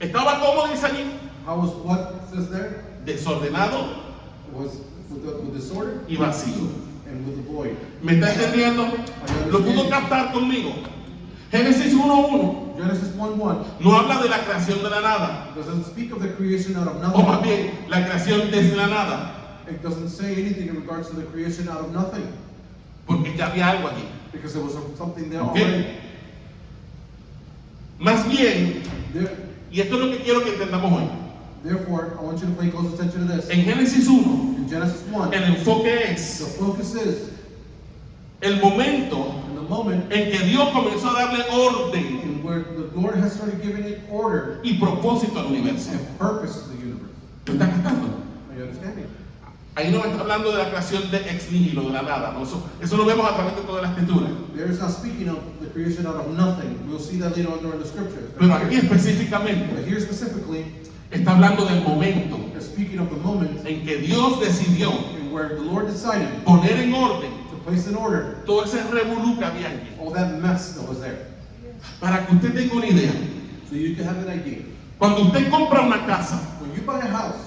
estaba como dice allí, how was what it says there? desordenado Was with disorder y vacío. and with the void. ¿Me está entendiendo? ¿Lo pudo captar conmigo? Génesis 1:1 Genesis 1:1 no habla de la creación de la nada, doesn't speak of the creation out of o más nothing. bien la creación desde la nada, It doesn't say anything in regards to the creation out of nothing, porque ya había algo aquí. because there was something there Okay. already. Más bien, There- y esto es lo que quiero que entendamos hoy, Therefore, I want you to pay close attention to this. en Génesis 1, In Genesis 1, el enfoque the es focus is el momento in the moment en que Dios comenzó a darle orden in where the Lord has started giving it order y propósito al universo. and purpose to the universe. ¿Me está captando? Are you understanding? Ahí no está hablando de la creación de ex nihilo, de la nada, ¿no? Eso lo vemos a través de toda la escritura. There is not speaking of the creation out of nothing. We'll see that later on during the scriptures. Pero aquí específicamente But here specifically, está hablando del momento it's speaking of the moment en que Dios decidió in where the Lord decided poner en orden to place in order todo ese revolú que había allí. all that mess that was there. Para que usted tenga una idea, So you can have an idea. cuando usted compra una casa, When you buy a house,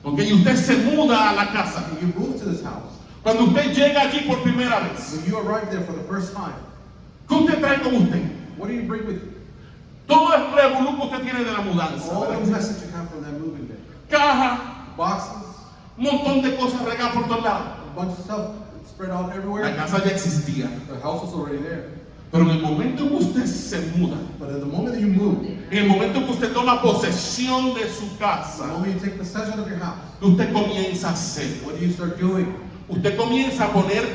¿ok? Y usted se muda a la casa, and you move to this house, cuando usted llega allí por primera vez, when you arrive there for the first time, ¿qué usted trae con usted? what do you bring with you? Todo el revolú que usted tiene de la mudanza, All ¿verdad? the mess that you have from that moving day. Caja, Boxes, un montón de cosas regadas por todos lados. a bunch of stuff spread out La everywhere. casa ya existía, The house was already there. pero en el momento en que usted se muda, But in the moment that you move, en el momento en que usted toma posesión de su the casa, moment you take possession of your house, que usted comienza a hacer, what do you start doing? usted comienza a poner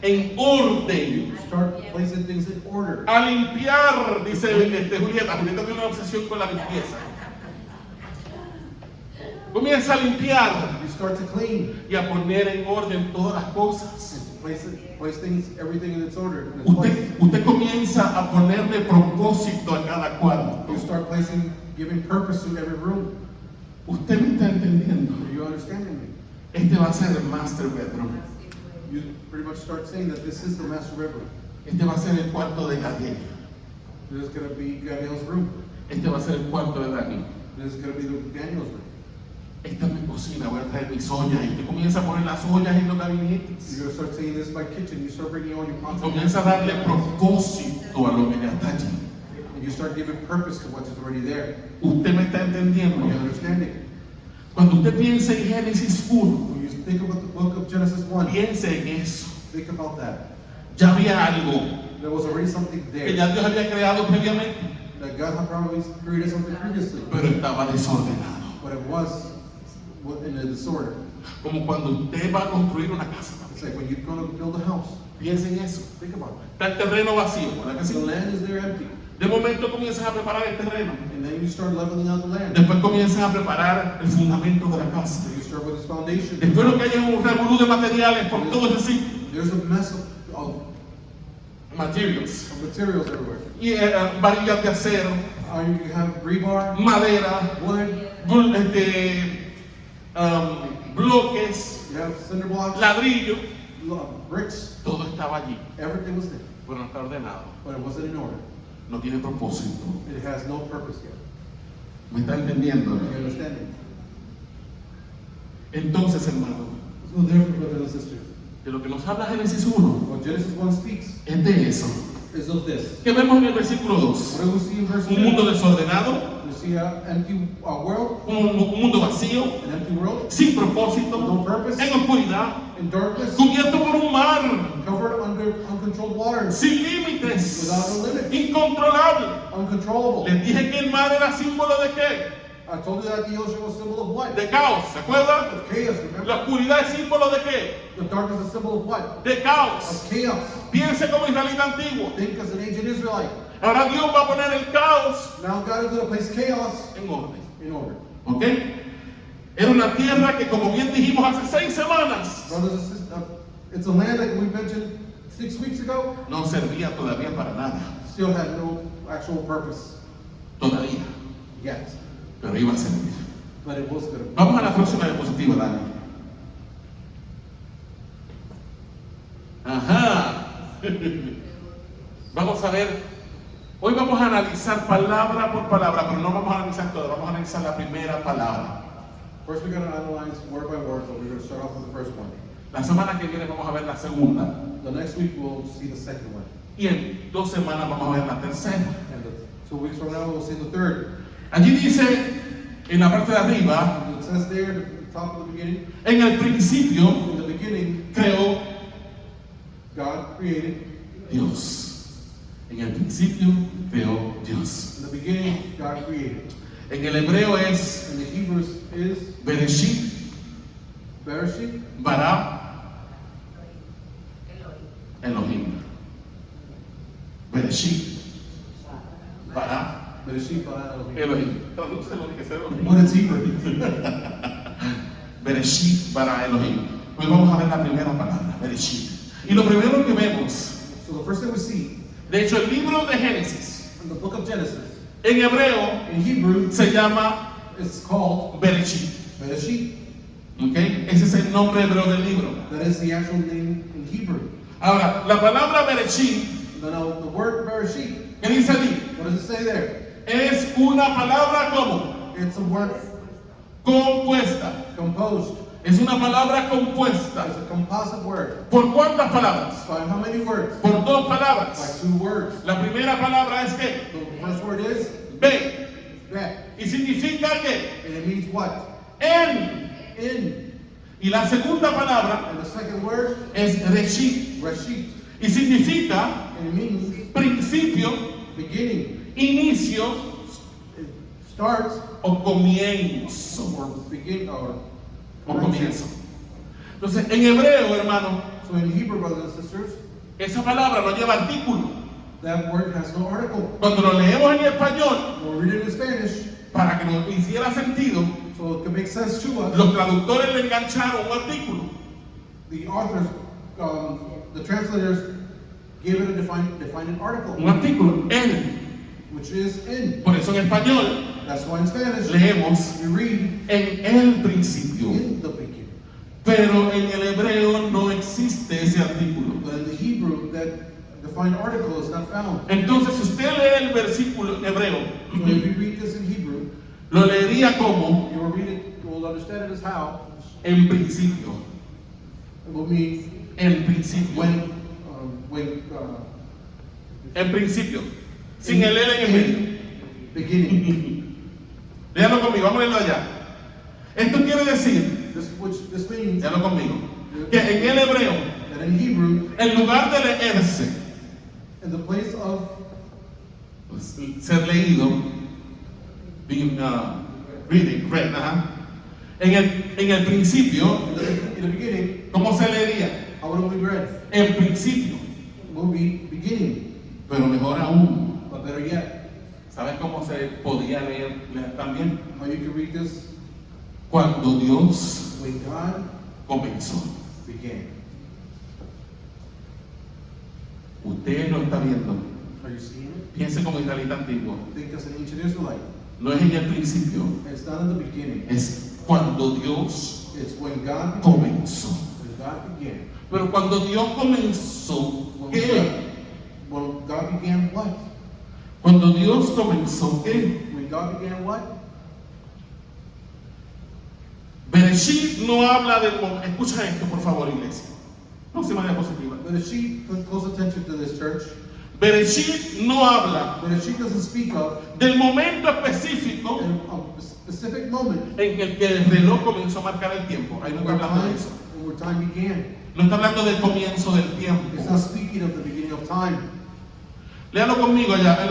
en orden, You start placing things in order. a limpiar, dice Julieta. Julieta tiene una obsesión con la limpieza. Comienza a limpiar You start to clean. y a poner en orden todas las cosas. And place things, everything in its order. In its place. Usted comienza a ponerle propósito a cada cuarto. You start placing giving purpose to every room. ¿Usted me está entendiendo? Are you understanding me? Este va a ser el master bedroom. You pretty much start saying that this is the master bedroom. Este va a ser el cuarto de Gabriel. This is going to be Daniel's room. Este va a ser el cuarto de Dani. This is going to be Daniel's room. Esta es mi cocina, voy a traer mis ollas. Y usted comienza a poner las ollas en los gabinetes. You're going to start saying this is my kitchen. You start bringing all your Y pots. comienza a darle propósito a lo que ya está allí. And you start giving purpose to what's already there. ¿Usted me está Are entendiendo? you understanding? Cuando usted piense en Génesis 1, When you think about the book of Genesis 1, piense en eso. think about that. Ya había algo There was already something que there. ya Dios había creado previamente, That God had probably created something previously. pero estaba desordenado. But it was in a disorder. Como cuando usted va a construir una casa. It's like when you're going to build a house. Piense en eso. Think about it. Está el terreno vacío, ¿verdad que The sí? land is there empty. De momento comienzas a preparar el terreno. And then you start leveling out the land. Después comienzas a preparar el fundamento de la casa. So you start with this foundation. Después lo que hay es un revolú de materiales por todo ese sitio. There's a mess of Materials. materials everywhere. Y varillas de acero, You have rebar, madera, wood, bloques, you have cinder blocks, ladrillo. bricks. Todo estaba allí, Everything was there. pero no está ordenado. But it wasn't in order. No tiene propósito. It has no purpose yet. ¿Me está entendiendo? You understand me? Entonces, hermano, So therefore, brothers and sisters, de lo que nos habla Génesis 1 what Genesis 1 speaks es de eso. is of this. ¿Qué vemos en el versículo 2? What do we see in verse 2? Un mundo desordenado, We see an empty world, un mundo vacío, an empty world, sin propósito, no purpose, en oscuridad, in darkness, cubierto por un mar, covered under uncontrolled waters, sin límites, Without a limit. incontrolable. uncontrollable. Les dije que el mar era símbolo de qué? I told you that the ocean was a symbol of what? De caos, ¿se acuerdan? Of chaos, remember? La oscuridad es símbolo de qué? The darkness is a symbol of what? De caos. Of chaos. Piense como israelita antiguo. Think as an ancient Israelite. Ahora Dios va a poner el caos Now God is going to place chaos en orden. in order. ¿Ok? Era una tierra que, como bien dijimos hace 6 semanas, Brothers and sisters, it's a land that we mentioned 6 weeks ago, no servía todavía para nada. still had no actual purpose Todavía. yet. Pero iba a servir. But it was going to. Vamos a la próxima diapositiva, Dani. Ajá. Vamos a ver. Hoy vamos a analizar palabra por palabra, pero no vamos a analizar todo. Vamos a analizar la primera palabra. First, we're going to analyze word by word, but we're going to start off with the first one. La semana que viene vamos a ver la segunda. The next week, we'll see the second one. Y en 2 semanas vamos a ver la tercera. And 2 weeks from now, we'll see the third. Allí dice, en la parte de arriba, And it says there at the top of the beginning, en el principio in the beginning, creó God created. Dios. En el principio creó Dios. In the beginning, God created. En el hebreo es And the Hebrews is Bereshit, Bereshit, bara, Elohim. Bereshit, bara, Bereshit bara Elohim. Elohim. Tradúcelo ni que sea Elohim. What is Hebrew? Bereshit, bara, Elohim. Hoy vamos a ver la primera palabra, Bereshit. Y lo primero que vemos, So the first thing we see de hecho el libro de Génesis, in the book of Genesis, en hebreo in Hebrew, se llama it's called Bereshit. Bereshit. ¿Ok? Ese es el nombre hebreo del libro. That is the actual name in Hebrew. Ahora, la palabra Bereshit, Now, the word Bereshit, ¿qué dice allí? what does it say there? Es una palabra como It's a word compuesta. composed. Es una palabra compuesta. It's a composite word. ¿Por cuántas palabras? By how many words? Por 2 By palabras. 2 words. La primera palabra es que The first word is ve that. y significa que And it means what? en. In. Y la segunda palabra And the second word, es reshit Reshit. y significa And it means principio, beginning. inicio It starts o comienzo. or begin or O comienzo. Entonces, en hebreo, hermano, So in Hebrew, brothers and sisters, esa palabra no lleva artículo. that word has no article. Cuando lo leemos en español, We'll read it in Spanish, para que nos hiciera sentido, so it can make sense to us. los traductores le engancharon un artículo. The authors, the translators, gave it a defined article, Un artículo, en. which is in. Por eso en español That's why in Spanish leemos we read en el principio. in the beginning. Pero en el hebreo no existe ese artículo. But in the Hebrew, that defined article is not found. Entonces, si usted lee el versículo en hebreo, So if you read this in Hebrew, lo leería como you will read it, you will understand it as how en principio. it will mean En principio. when En principio. Sin el L en el medio. beginning. Léalo conmigo, vamos a leerlo allá. Esto quiere decir, This means léalo conmigo, que en el hebreo, that in Hebrew, en lugar de leerse, in the place of pues, ser leído, being read, ajá. En el principio, in the beginning, ¿cómo se leería? how would it be read? En principio, It will be beginning, pero mejor aún, but better yet, ¿sabes cómo se podía leer también? how you can read this Cuando Dios when God comenzó. began. Usted lo está viendo. Are you seeing it? Piense como israelita antiguo. Think as an ancient Israelite. No es en el principio, It's not in the beginning. es cuando Dios It's when God began. comenzó. When God began. Pero cuando Dios comenzó, ¿qué? When God began what? Cuando Dios comenzó, ¿qué? When God began what? Bereshit no habla del momento. Escucha esto, por favor, iglesia. Próxima diapositiva. But if she put close attention to this church, Bereshit no habla but if she doesn't speak of del momento específico a specific moment en el que el reloj comenzó a marcar el tiempo. Ahí no está hablando de eso. where time began. No está hablando del comienzo del tiempo. It's not speaking of the beginning of time. Léalo conmigo allá en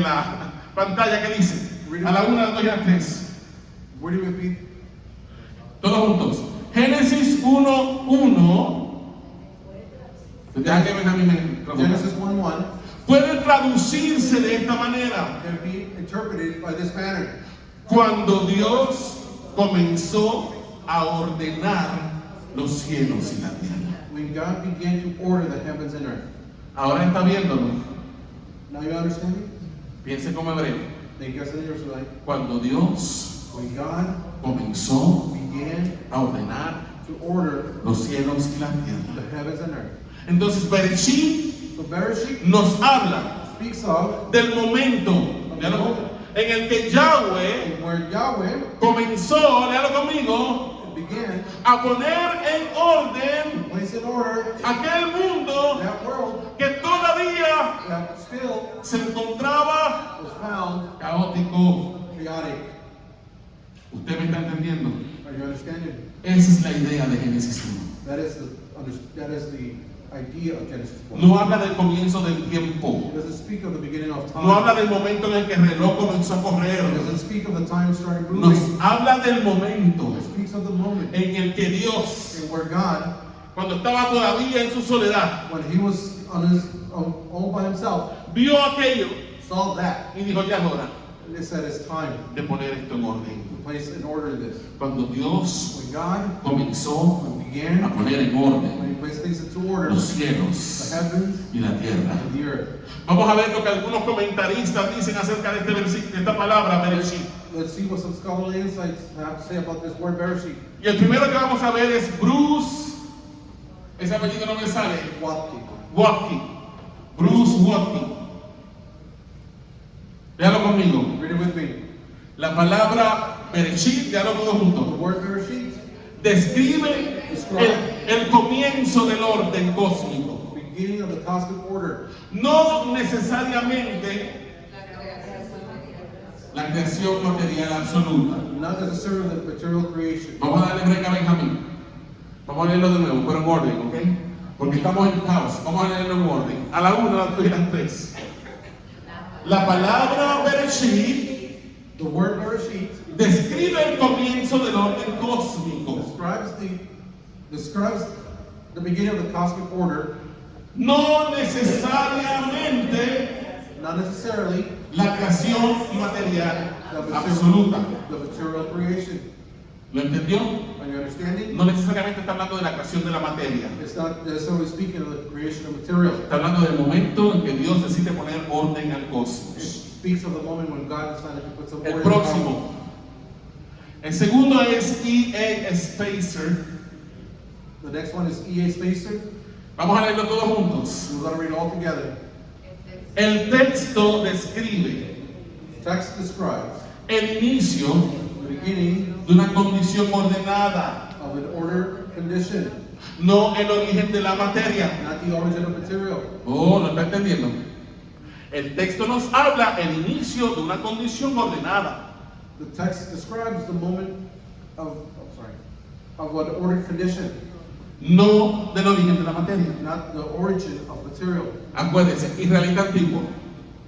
la pantalla que dice. A la 1, a la 2 y a la 3. Where do we repeat? Todos juntos. Génesis 1:1. Deja que venga a mí me traduzca. Genesis 1:1 Puede traducirse de esta manera. can be interpreted by this manner. Cuando Dios comenzó a ordenar los cielos y la tierra. When God began to order the heavens and earth. Ahora está viéndolo. Now you understand me? Piense como hebreo. Think as an Israelite. Cuando Dios When God comenzó began a ordenar to order los cielos y la the tierra. heavens and earth. Entonces Bereshit So Bereshit nos habla speaks of del momento en el que Yahweh where Yahweh comenzó, léalo conmigo, began a poner en orden to place in order aquel mundo that world que todavía that still se encontraba was found caótico. chaotic. ¿Usted me está entendiendo? Are you understanding? Esa es la idea de Génesis 1. That is the idea of Genesis 1. No habla del comienzo del tiempo. It doesn't speak of the beginning of time. No habla del momento en el que el reloj comenzó a correr. It doesn't speak of the time started Nos moving. habla del momento It speaks of the moment en el que Dios, in where God, cuando estaba todavía en su soledad, when he was on his all by himself, vio aquello saw that. y dijo, ya es hora And it said it's time de poner esto en orden. to place in order this. Cuando Dios When God comenzó began, a poner en when orden he placed things into order, los the cielos heavens y la tierra. and the earth. Vamos a ver lo que algunos comentaristas dicen acerca de este versículo, de esta palabra, Bereshit. Let's see what some scholarly insights have to say about this word Bereshit. Y el primero que vamos a ver es Bruce, ese apellido no me sale, Watke. Bruce Watke. Léalo conmigo. Read it with me. La palabra Bereshit, léalo todos The juntos, word Bereshit, describe el comienzo del orden cósmico. beginning of the cosmic order. No necesariamente la creación material absoluta. Not necessarily the material creation. Vamos a darle break a Benjamín. Vamos a leerlo de nuevo, pero en orden, ¿ok? Porque estamos en caos. Vamos a leerlo en orden. A la 1, a la 2 y a la 3. La palabra Bereshit The word Bereshit describe el comienzo del orden cósmico. describes the beginning of the cosmic order, No necesariamente not necessarily la creación material the absoluta. material creation. ¿Lo entendió? Are you understanding? No necesariamente está hablando de la creación de la materia. It's not necessarily speaking of the creation of material. Está hablando del momento en que Dios decide poner orden al cosmos. speaks of the moment when God decided to put some El order in the house. próximo. El segundo es E.A. Spacer. The next one is E.A. Spacer. Vamos a leerlo todos juntos. We're going to read it all together. El texto describe Text describes el inicio the beginning de una condición ordenada, of an order condition, no el origen de la materia. not the origin of material. Oh, ¿lo está entendiendo? El texto nos habla el inicio de una condición ordenada, The text describes the moment of an ordered condition, no del origen de la materia. not the origin of material. Acuérdese, israelita antiguo.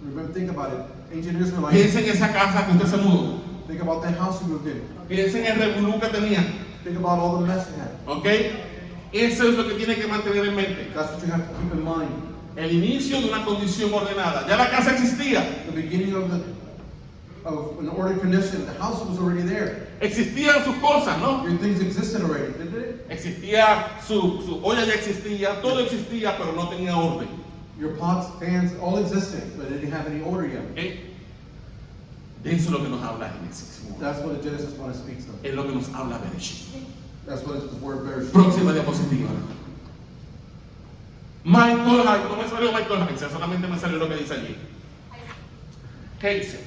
Remember, think about it. Ancient Israelites, Piensa en esa casa que usted se mudó. think about that house you moved in. Piensa en el revolú que tenía. Think about all the mess you had. ¿Ok? Eso es lo que tiene que mantener en mente. That's what you have to keep in mind. El inicio de una condición ordenada. Ya la casa existía. The beginning of an ordered condition. The house was already there. Existían sus cosas, ¿no? Your things existed already, didn't it? Existía su olla, ya existía, todo existía, pero no tenía orden. Your pots, pans, all existed, but it didn't have any order yet. ¿Ok? De eso es lo que nos habla Génesis. That's what Genesis 1 speaks of. Es lo que nos habla Bereshit. That's what the word bears. Próxima diapositiva. Michael Hyde, no me salió Michael Hyde, solamente me salió lo que dice allí. Heiser.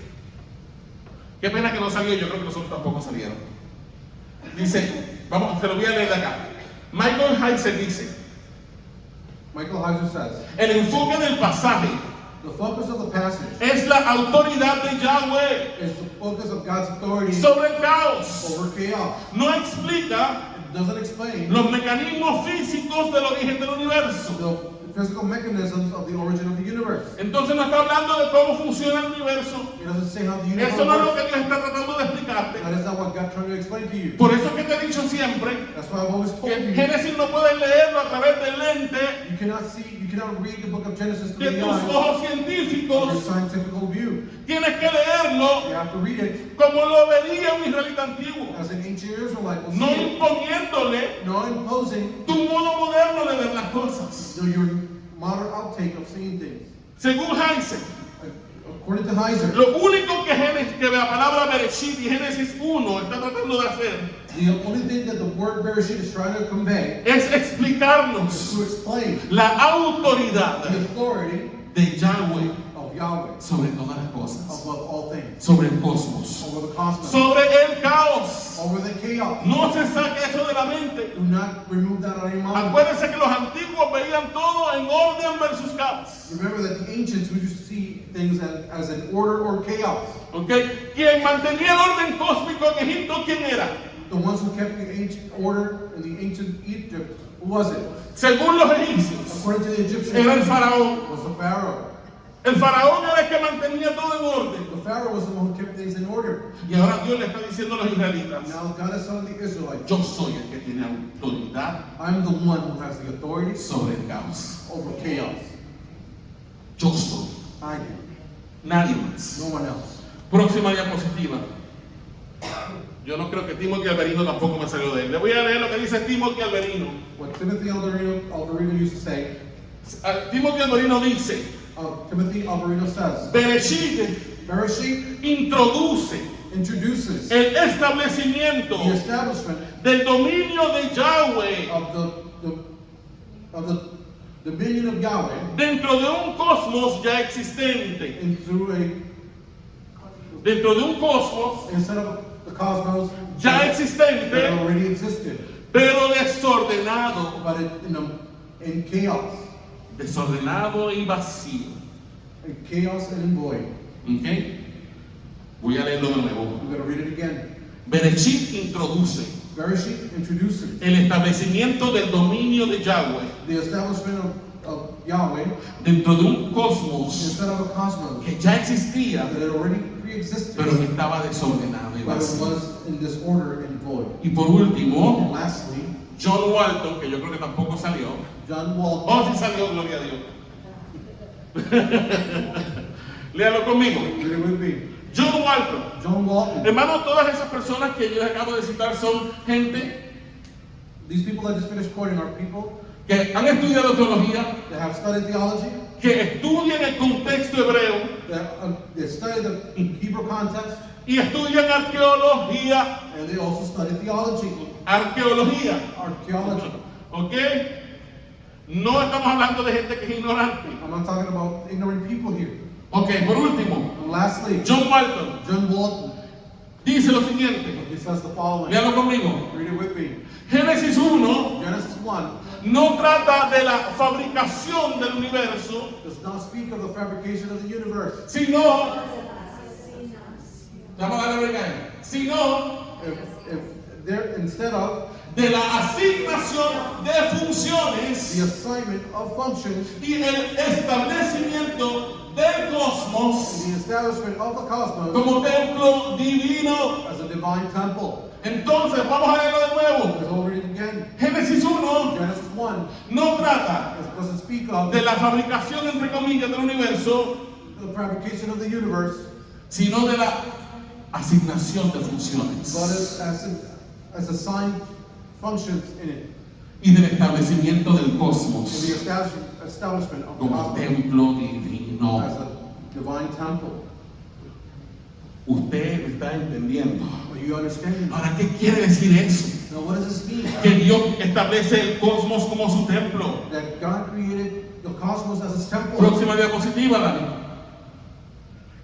Qué pena que no salió, yo creo que nosotros tampoco salieron. Dice, vamos, se lo voy a leer de acá. Michael Heiser dice, Michael Heiser says, el enfoque del pasaje the focus of the passage es la autoridad de Yahweh is the focus of God's authority sobre el caos. over chaos. No explica It doesn't explain los mecanismos físicos del origen del universo. the physical mechanisms of the origin of the universe. Entonces no está hablando de cómo funciona el universo. It doesn't say how the universe Eso no es lo works. que Dios está tratando de explicarte. That is not what God's trying to explain to you. Por eso es que te he dicho siempre That's why I've always told que you, Génesis no puedes leerlo a través del lente you cannot read the book of Genesis de through the tus eyes ojos of your científicos. scientific view. Tienes que leerlo You have to read it como lo vería un israelita antiguo, as an ancient Israelite will no see it, imponiéndole not imposing tu modo moderno de ver las cosas. your modern outtake of seeing things. Según Heiser, According to Heiser, lo único que la palabra Bereshit y Génesis 1 está tratando de hacer the only thing that the word Bereshit is trying to convey es is explicarnos to explain la autoridad the authority de Yahweh of Yahweh sobre todas las cosas, above all things, sobre el cosmos, over the cosmos, sobre el caos. over the chaos. No se saque eso de la mente. Do not remove that out of your mind. Acuérdense que los antiguos veían todo en orden versus caos. Remember that the ancients who used to see things as an order or chaos. ¿Ok? Quien mantenía el orden cósmico en Egipto, ¿quién era? The ones who kept the ancient order in the ancient Egypt, who was it? Según los egipcios, According to the Egyptians, era el faraón. was the Pharaoh. El faraón era el que mantenía todo en orden. The Pharaoh was the one who kept things in order. Y ahora Dios le está diciendo a los israelitas, Now God is telling the Israelites, yo soy el que tiene autoridad I'm the one who has the authority sobre el caos. over chaos. Yo soy. I do. Nadie más. No one else. Próxima diapositiva. Yo no creo que Timothy Alberino tampoco me salió de él. Le voy a leer lo que dice Timothy Alberino. What Timothy Alberino used to say, Timothy Alberino dice, Timothy Alberino says, Bereshit Bereshit introduce introduces el establecimiento the establishment del dominio de Yahweh of the dominion of Yahweh dentro de un cosmos ya existente. Dentro de un cosmos instead of the cosmos ya that existente, already existed, pero desordenado. but in chaos, Desordenado y vacío. in chaos and in void. ¿Ok? Voy a leerlo de nuevo. We're going to read it again. Bereshit introduce Bereshit introduces el establecimiento del dominio de Yahweh the establishment of Yahweh dentro de un cosmos instead of a cosmos que ya existía, that had already pre-existed, pero que estaba desordenado y but it vacío. was in disorder and void. Y por último, And lastly, John Walton, que yo creo que tampoco salió. John Walton. Oh, sí salió, gloria a Dios. Léalo conmigo. Read it with me. John Walton. John Walton. Hermano, todas esas personas que yo les acabo de citar son gente These people I just finished quoting are people que han estudiado teología, that have studied theology, que estudien el contexto hebreo They study the Hebrew context, y estudian arqueología. and they also study theology. Arqueología, Archaeology. ¿ok? No estamos hablando de gente que es ignorante. I'm not talking about ignorant people here. Ok, por último, And lastly, John Walton John Walton, dice lo siguiente. he says the following. Léalo conmigo. Read it with me. Génesis 1 Genesis 1 no trata de la fabricación del universo, does not speak of the fabrication of the universe. sino, vamos a darle break ahí. Sino If there, instead of de la asignación de the funciones assignment of functions, y el establecimiento del cosmos the establishment of the cosmos como templo divino. as a divine temple. Entonces, vamos a leerlo de nuevo. Let's all read it again. Génesis 1 Genesis 1 no trata doesn't speak of de la fabricación, entre comillas, del universo, the fabrication of the universe, sino de la asignación de but funciones as assigned functions in it, y del establecimiento del in cosmos the establishment of the como cosmos templo divino. as a divine temple. Usted me está entendiendo. Are you understanding? Ahora, ¿qué quiere decir eso? Now, what does this mean? Que Dios establece el cosmos como su templo. That God created the cosmos as His temple. Próxima diapositiva, Dani.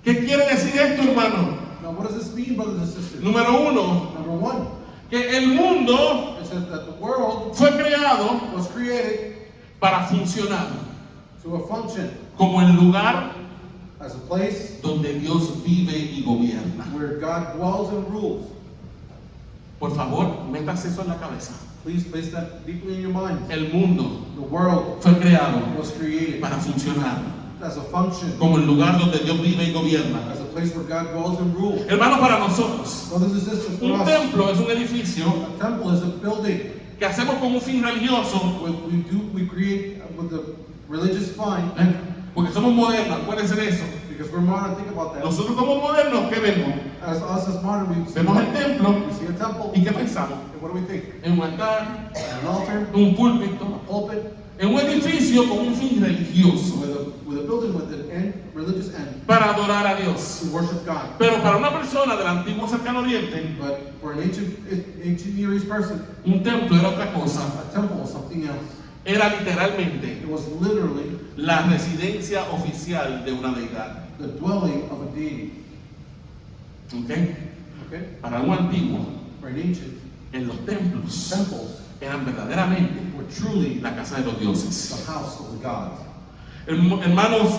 ¿Qué quiere decir esto, hermano? Now, what does this mean, brothers and sisters? Número 1, Number one, que el mundo it says that the world fue creado was created para funcionar to a function como el lugar as a place donde Dios vive y gobierna. where God dwells and rules. Por favor, métase eso en la cabeza. Please place that deeply in your mind. El mundo The world fue creado was created para funcionar as a function, como el lugar donde Dios vive y gobierna. as a place where God dwells and rules. Hermano, para nosotros, Brothers and sisters, for un us, templo es un edificio a temple is a building que hacemos con un fin religioso, we create with the religious fine, ¿eh? Porque somos modernos, acuérdense de eso. because we're modern. Think about that. Nosotros como modernos, ¿qué vemos? As us as modern, we see Vemos el templo we see a temple, y ¿qué pensamos? and what do we think? En un altar, An altar, un púlpito, a pulpit, en un edificio con un fin religioso with a building with an end, religious end, para adorar a Dios. to worship God. Pero para una persona del antiguo cercano oriente, But for an ancient Near East person, un templo era otra cosa. a temple was something else. Era literalmente It was literally la residencia oficial de una deidad. the dwelling of a deity. ¿Ok? Okay? Para un antiguo, For an ancient, en los templos temples eran verdaderamente were truly la casa de los dioses. the house of the gods. Hermanos,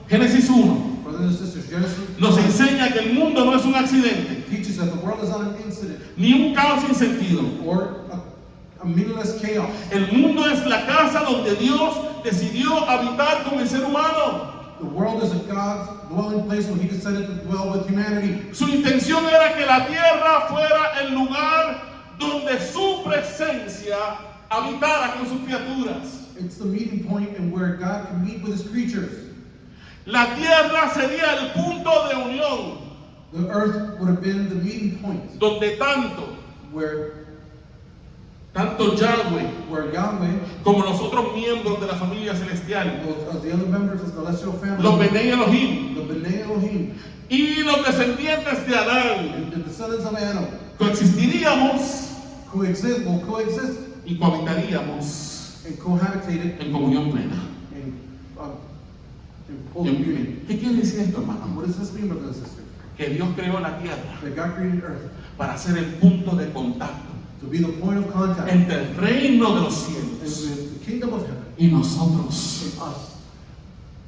Génesis 1 Brothers and sisters, Genesis nos enseña que el mundo no es un accidente, teaches that the world is not an incident ni un caos sin sentido. or a meaningless chaos. El mundo es la casa donde Dios decidió habitar con el ser humano. The world is a God's dwelling place where He decided to dwell with humanity. Su intención era que la tierra fuera el lugar donde su presencia habitara con sus criaturas. It's the meeting point and where God can meet with His creatures. La tierra sería el punto de unión The earth would have been the meeting point donde where Yahweh Yahweh, como los otros miembros de la familia celestial, the other members of the celestial family, los Benei Elohim the Bnei Elohim, y los descendientes de Adán, and the descendants of Adam, coexistiríamos will coexist y cohabitaríamos and cohabitated en comunión plena. in full union. ¿Qué quiere decir esto, hermano? What does this mean, brothers and sisters? Que Dios creó la tierra That God created earth para ser el punto de contacto to be the point of contact entre el reino de los and cielos the kingdom of heaven y nosotros. and us.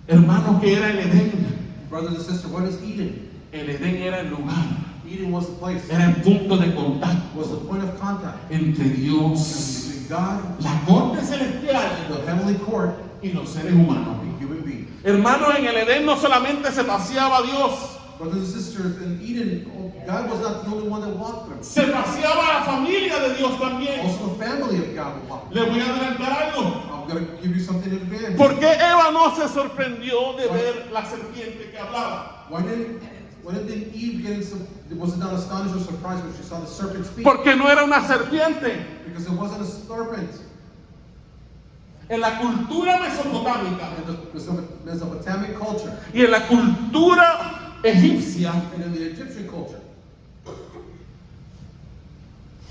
Hermano, que era el Edén. Brothers and sisters, what is Eden? El Edén era el lugar, Eden was the place, era el punto de contacto was the point of contact entre Dios, between God, la corte celestial the heavenly court, y los seres humanos. and human beings. Hermanos, en el Edén no solamente se paseaba Dios, Brothers and sisters, in Eden, God was not the only one that walked there. se paseaba la familia de Dios también. Also, the family of God walked. Le voy a adelantar algo. I'm going to give you something in advance. ¿Por qué Eva no se sorprendió de ver la serpiente que hablaba? Why didn't Eve get some? Was it not astonished or surprised when she saw the serpent speak? Porque no era una serpiente, Because it wasn't a serpent. En la cultura mesopotámica in the Mesopotamic culture, y en la cultura egipcia and in the Egyptian culture,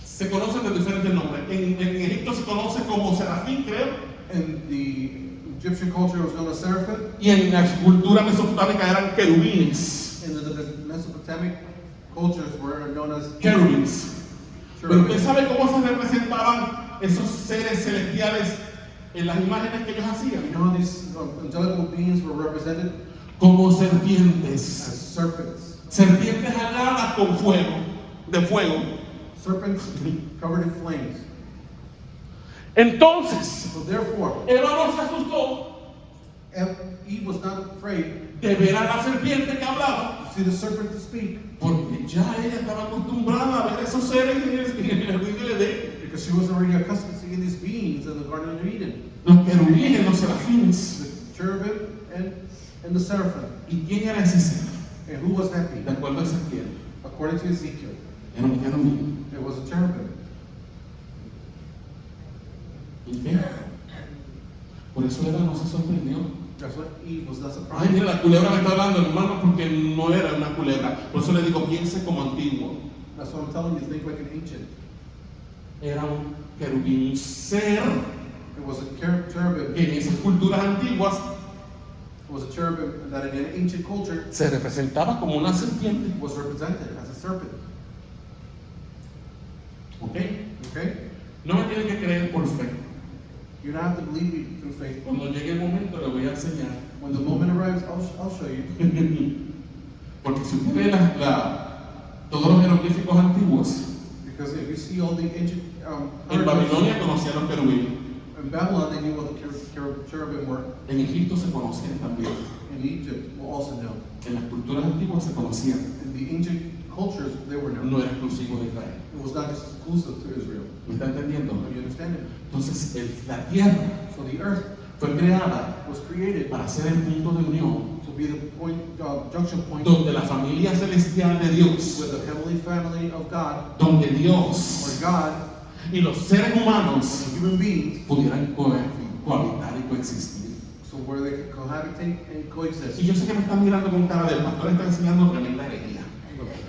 se conocen de diferentes nombres. En Egipto se conoce como serafín, creo. in the Egyptian culture it was known as seraphim. Y en la cultura mesopotámica eran querubines. In the Mesopotamic cultures were known as Querubins. Pero usted cherubim. sabe cómo se representaban esos seres celestiales en las imágenes que ellos You hacían. know how these angelical beings were represented Como as serpientes. serpents. Serpientes aladas con fuego, de fuego. Serpents covered in flames. Entonces, So therefore, Eva no se asustó Eve was not afraid de ver a la serpiente que hablaba, to see the serpent to speak, porque ya ella estaba acostumbrada a ver esos seres en el jardín del Edén. because she was already accustomed to seeing these beings in the Garden of Eden, Los querubines, los serafines. the cherubim and the seraphim. ¿Y quién era ese ser? And who was that De being? acuerdo a Ezequiel, According to Ezekiel, era un querubín. it was a cherubim. ¿Y qué? Por eso Eva no se sorprendió. That's what Eve was not Ay, surprised. mira, la culebra me está hablando, hermano, porque no era una culebra. Por eso le digo, piense como antiguo. That's what I'm telling you. Think like an ancient. Era un querubín, un ser It was a cherubim. que en esas culturas antiguas It was a cherubim that in an ancient culture se representaba como una serpiente. was represented as a serpent. ¿Ok? Okay? No me tiene que creer por fe. You don't have to believe me through faith. Cuando llegue el momento le voy a enseñar. When the moment arrives, I'll show you. Porque si usted ve todos los jeroglíficos antiguos, Because if you see all the ancient en Babilonia conocían los querubines, in Babylon, they knew what the cherubim were. en Egipto se conocían también, In Egypt, will also know. en las culturas antiguas se conocían, In the ancient cultures, they were known. no era exclusivo de Israel. It was not just exclusive to Israel. ¿Me está entendiendo? Are you understanding? Entonces la tierra So the earth fue creada was created para ser el punto de unión to be the point, junction point donde la familia celestial de Dios, with the heavenly family of God, donde where Dios God y los seres humanos and human beings, pudieran cohabitar y coexistir. so where they could cohabitate and coexist. Y yo sé que me están mirando con cara de pastor, está enseñando tremenda herejía.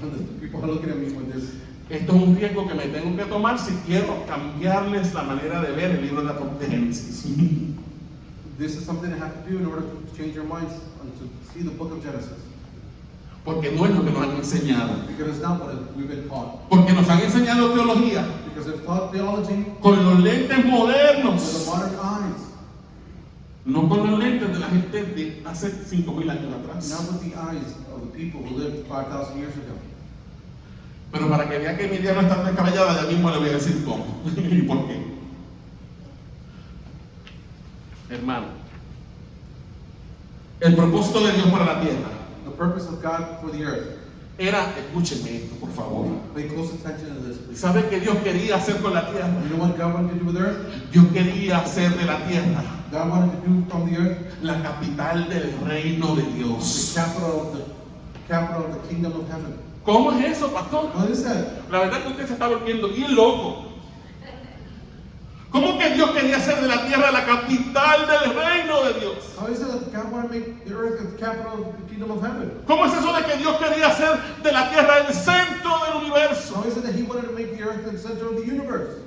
The people are looking at me when this. Esto es un riesgo que me tengo que tomar si quiero cambiarles la manera de ver el libro de Génesis. This is something I have to do in order to change your minds and to see the book of Genesis. Porque no es lo que nos han enseñado. Because it's not what we've been taught. Porque nos han enseñado teología Because they've taught theology con los lentes with the modernos, modern eyes, no con los lentes de la gente de hace 5,000 años atrás. not with the eyes of the people who lived 5,000 years ago. Pero para que vea que mi idea no está descabellada, ya mismo le voy a decir cómo y por qué. Hermano, el propósito de Dios para la tierra The purpose of God for the earth. era, escúchenme esto por favor, Pay close attention to this, please. ¿sabe qué Dios quería hacer con la tierra? You know what God wanted to do with the earth? Dios quería hacer de la tierra God wanted to do from the earth la capital del reino de the Dios. capital of the kingdom of heaven. ¿Cómo es eso, pastor? What is that? La verdad es que usted se está volviendo bien loco. ¿Cómo que Dios quería hacer de la tierra la capital del reino de Dios? How is it that God wanted to make the earth the capital of the kingdom of heaven? ¿Cómo es eso de que Dios quería hacer de la tierra el centro del universo? How is it that He wanted to make the earth the center of the universe?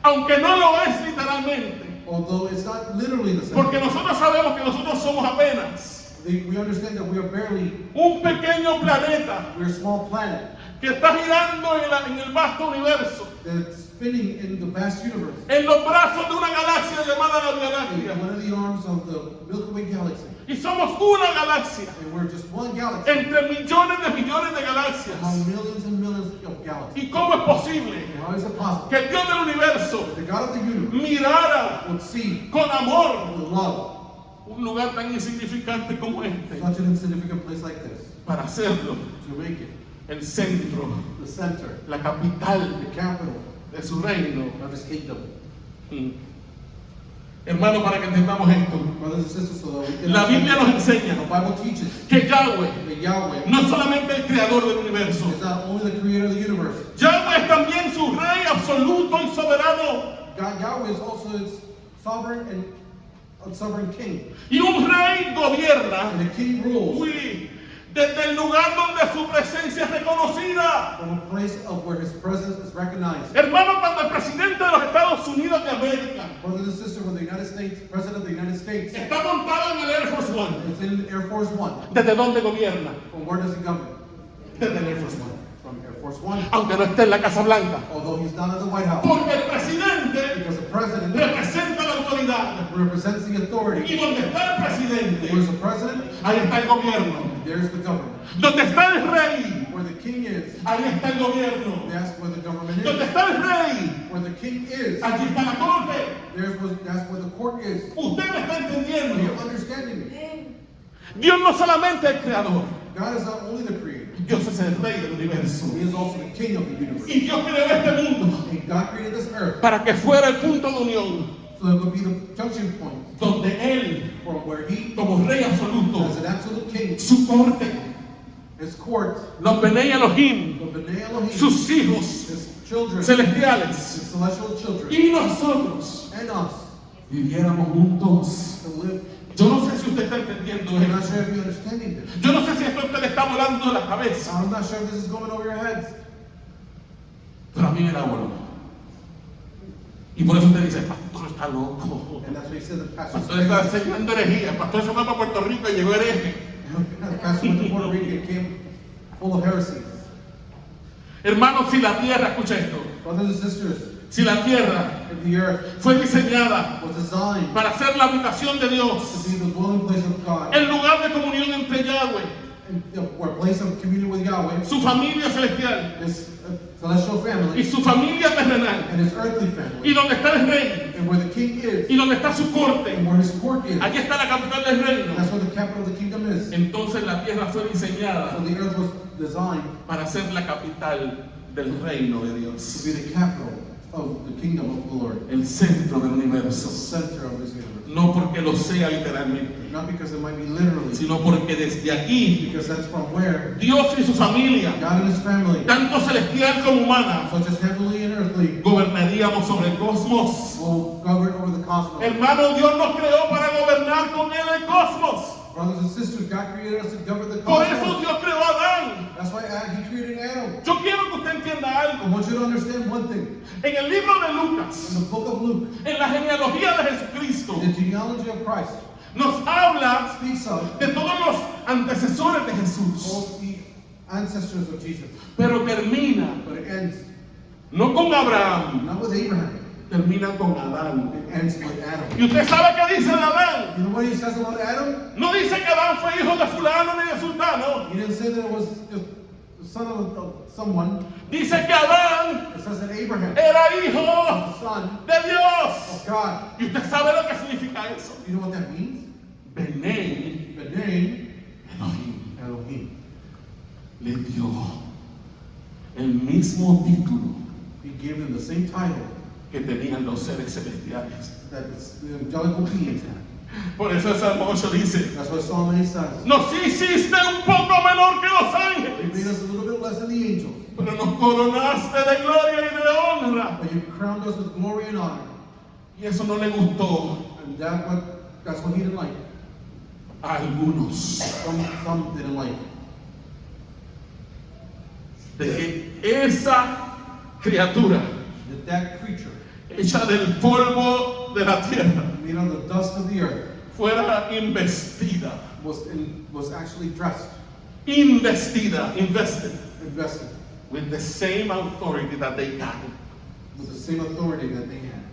Aunque no lo es literalmente. Although it's not literally the center. Porque nosotros sabemos que nosotros somos apenas We understand that we are barely, un pequeño planeta we're a small planet que está girando en el vasto universo, that's spinning in the vast universe. en los brazos de una galaxia llamada la Vía In Láctea. one of the arms of the Milky Way galaxy. Y somos una galaxia And we're just one galaxy entre millones de galaxias. among millions and millions of galaxies. ¿Y cómo es posible And how is it possible que el Dios del universo that the God of the universe mirara would see con amor with love un lugar tan insignificante como este such an insignificant place like this para hacerlo to make it el centro, the center, la capital the capital de su reino? of His kingdom? Hermano, para que entendamos esto, Brothers and sisters, so that we can la Biblia nos enseña the Bible teaches que Yahweh that Yahweh no es solamente el creador del universo, is not only the creator of the universe. Yahweh es también su rey absoluto y soberano. God, Yahweh is also its sovereign and a sovereign king. Y un rey gobierna, And the king rules uy, desde el lugar donde su presencia es reconocida. from a place of where his presence is recognized. Hermano, cuando el presidente de los Estados Unidos de América Brothers and sisters, when the United States, President of the United States, está montado en el Air Force One, is in Air Force One, ¿desde dónde gobierna? from where does he govern? Desde el Air Force One. From Air Force One. Aunque no esté en la Casa Blanca. Although he's not in the White House. Porque el presidente Because the president representa la autoridad. represents the Y authority. donde está el presidente, Where's the president? ahí está el gobierno. There's the government. Donde está el rey, Where the king is, ahí está el gobierno. that's where the government Donde is. está el rey, Where the king is, allí está la corte. that's where the court is. Usted me está Are you entendiendo. understanding me? Dios no solamente es el creador, God is not only the creator, Dios es el rey del universo. he is also the king of the universe. Y Dios creó este mundo And God created this earth para que fuera el punto de unión so it would be the junction point donde Él, from where he, como rey absoluto, as an absolute king, su corte, his court, los Benei Elohim, the B'nai Elohim, sus hijos his children, his celestiales celestial children, y nosotros and us, viviéramos juntos. to live. Yo no sé si usted está entendiendo I'm not esto. sure if you're understanding this. Yo no sé si esto a usted le está volando la cabeza. I'm not sure if this is going over your heads. Pero a mí me da vuelo. Y por eso usted dice, el pastor está loco. And that's what he said, the El pastor pastor está enseñando herejía. El pastor se fue para Puerto Rico y llegó hereje. The pastor went to Puerto Rico and came full of heresies. Hermanos, si la tierra, escucha esto, Brothers and sisters, si la tierra if the earth fue diseñada was designed para ser la habitación de to Dios, be the dwelling place of God, el lugar de comunión entre Yahweh, and a place of communion with Yahweh, su familia celestial his celestial y family, su familia terrenal, and his earthly y family, donde está el rey, and where the king is, y donde está su corte, and where his court is, aquí está la capital del reino. that's where the capital of the kingdom is. Entonces la tierra fue diseñada So the earth was designed para ser la capital del reino de to Dios, be the capital of the kingdom of the Lord, el centro del the universo. center of this universe. No porque lo sea literalmente, Not because it might be literally, sino porque desde aquí because that's from where Dios y su familia, God and his family, tanto celestial como humana, such as heavenly and earthly, gobernaríamos sobre el cosmos. will govern over the cosmos. Hermano, Dios nos creó para gobernar con él el cosmos. Brothers and sisters, God created us to govern the Por eso cosmos. Dios creó a Adán. That's why he created Adam. Yo quiero que usted entienda I algo. want you to understand one thing. En el libro de In Lucas, the book of Luke, en la genealogía de Jesucristo, the genealogy of Christ nos habla speaks of de todos los antecesores de Jesús, all the ancestors of Jesus. pero termina But it ends no con Abraham, not with Abraham, termina con Adán. it ends with Adam. ¿Y usted sabe qué dice de Adán? You know what he says about Adam? No dice que Adán fue hijo de fulano ni de sultano. He didn't say that it was just the son of someone. Dice que Adán It says that Abraham, era hijo the son de Dios. of God. ¿Y usted sabe lo que significa eso? You know what that means? Benei The name Elohim Elohim. le dio el mismo título He gave them the same title que tenían los seres celestiales. that the angelical beings had. Por eso el Salmo 8 dice, That's what Psalm 8 says. nos hiciste un poco menor que los He made ángeles, us a little bit less than the angels, pero nos coronaste de gloria y de honra. but you crowned us with glory and honor. Y eso no le gustó And that's what he didn't like. a algunos. Some didn't like. De que esa criatura That creature, hecha del polvo de la tierra made of the dust of the earth, fuera investida, was actually dressed, invested invested with the same authority that they got. with the same authority that they had.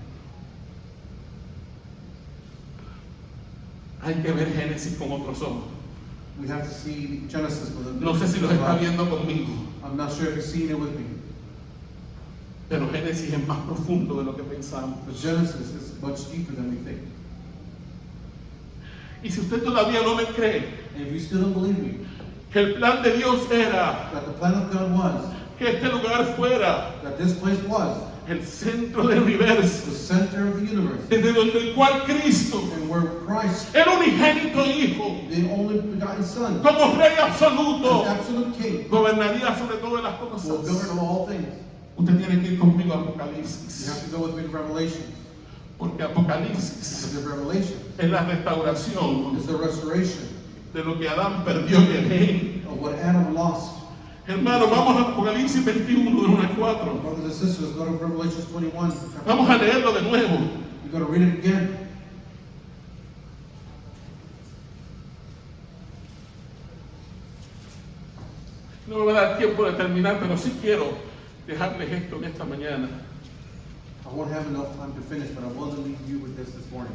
Hay que ver Génesis con otros ojos. We have to see Genesis with a No sé si los está viendo conmigo, I'm not sure if you've seen it with me, pero Génesis es más profundo de lo que pensamos. but Genesis is much deeper than we think. Y si usted todavía no me cree And if you still don't believe me, que el plan de Dios era that the plan of God was, que este lugar fuera that this place was el centro del universo, the center of the universe, desde donde el cual Cristo, and where Christ, el unigénito Hijo, the only begotten Son, como Rey as absoluto, absolute King, gobernaría sobre todas las will cosas. govern all things. Usted tiene que ir conmigo a You Apocalipsis, have to go with me to Revelation, Porque Apocalipsis Because the Revelation es la restauración is the restoration de lo que Adán perdió en Edén. of what Adam lost. Hermano, vamos a Apocalipsis 21, del 1 al 4. Brothers and sisters, go to Revelation 21. Vamos a leerlo de nuevo. You're going to read it again. No me va a dar tiempo de terminar, pero sí quiero dejarles esto en esta mañana. I won't have enough time to finish, but I want to leave you with this morning.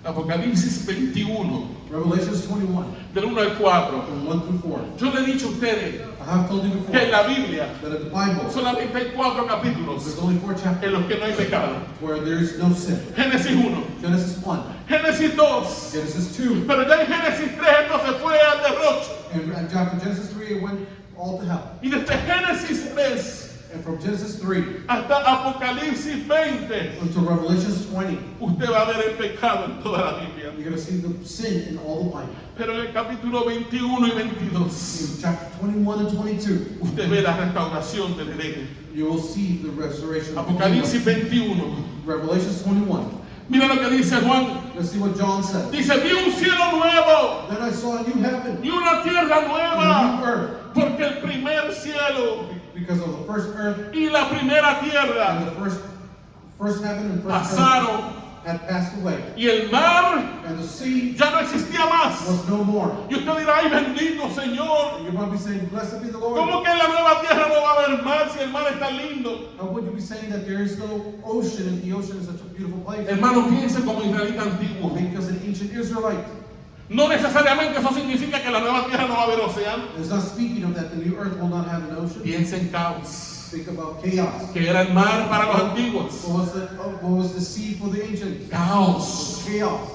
Apocalipsis 21, Revelations 21, del 1 al 4. from 1 through 4. Yo le he dicho a ustedes I have told you before que en la Biblia that in the Bible, solamente hay 4 capítulos there's only 4 chapters en los que no hay pecado. where there is no sin. Génesis 1, Genesis 1, Génesis 2, Genesis 2, pero ya en Génesis 3 esto se fue al derroche. and after Genesis 3, it went all to hell. Y desde Génesis 3 And from Genesis 3 hasta Apocalipsis 20, until Revelations 20, usted va a ver el pecado en toda la Biblia. you're going to see the sin in all the Bible. Pero en el capítulo 21 y 22, In chapter 21 and 22, usted ve la restauración del Edén. you will see the restoration of the Apocalipsis kingdom. 21. Revelations 21. Mira lo que dice Juan. Let's see what John said. Dice, vi un cielo nuevo Then I saw a new heaven y una tierra and a new nueva, earth, porque el primer cielo because of the first earth y la primera tierra and the first heaven and first earth pasaron had passed away, y el mar and the sea ya no existía más. was no more. Y usted dirá, ay bendito Señor, You might be saying, "Blessed be the Lord." ¿cómo que en la nueva tierra no va a haber mar si el mar es tan lindo? How would you be saying that there is no ocean and the ocean is such a beautiful place? Hermano, piense como israelita antiguo. Because an ancient Israelite No necesariamente eso significa que en la nueva tierra no va a haber océano. is not speaking of that the new earth will not have an ocean. Piense en caos, Think about chaos. que era el mar para los antiguos. What was the sea for the ancients? Caos. Chaos.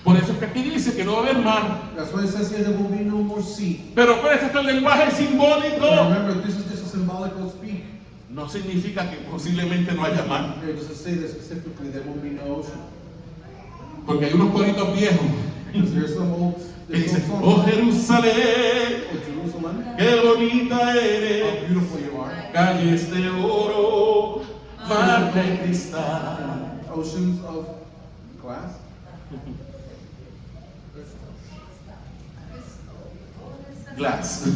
Por eso es que aquí dice que no va a haber mar. That's why it says here there will be no more sea. Pero acuérdense que el lenguaje simbólico But remember, this is just a symbolical speak. no significa que posiblemente no haya mar. It doesn't say that specifically there will be no ocean. Porque hay unos coritos viejos Because there's some old, que there's dicen, some oh songs. Jerusalén, Oh, Jerusalem, qué bonita how eres, beautiful you are. calles de oro, mar de cristal. Oceans of glass. Glass.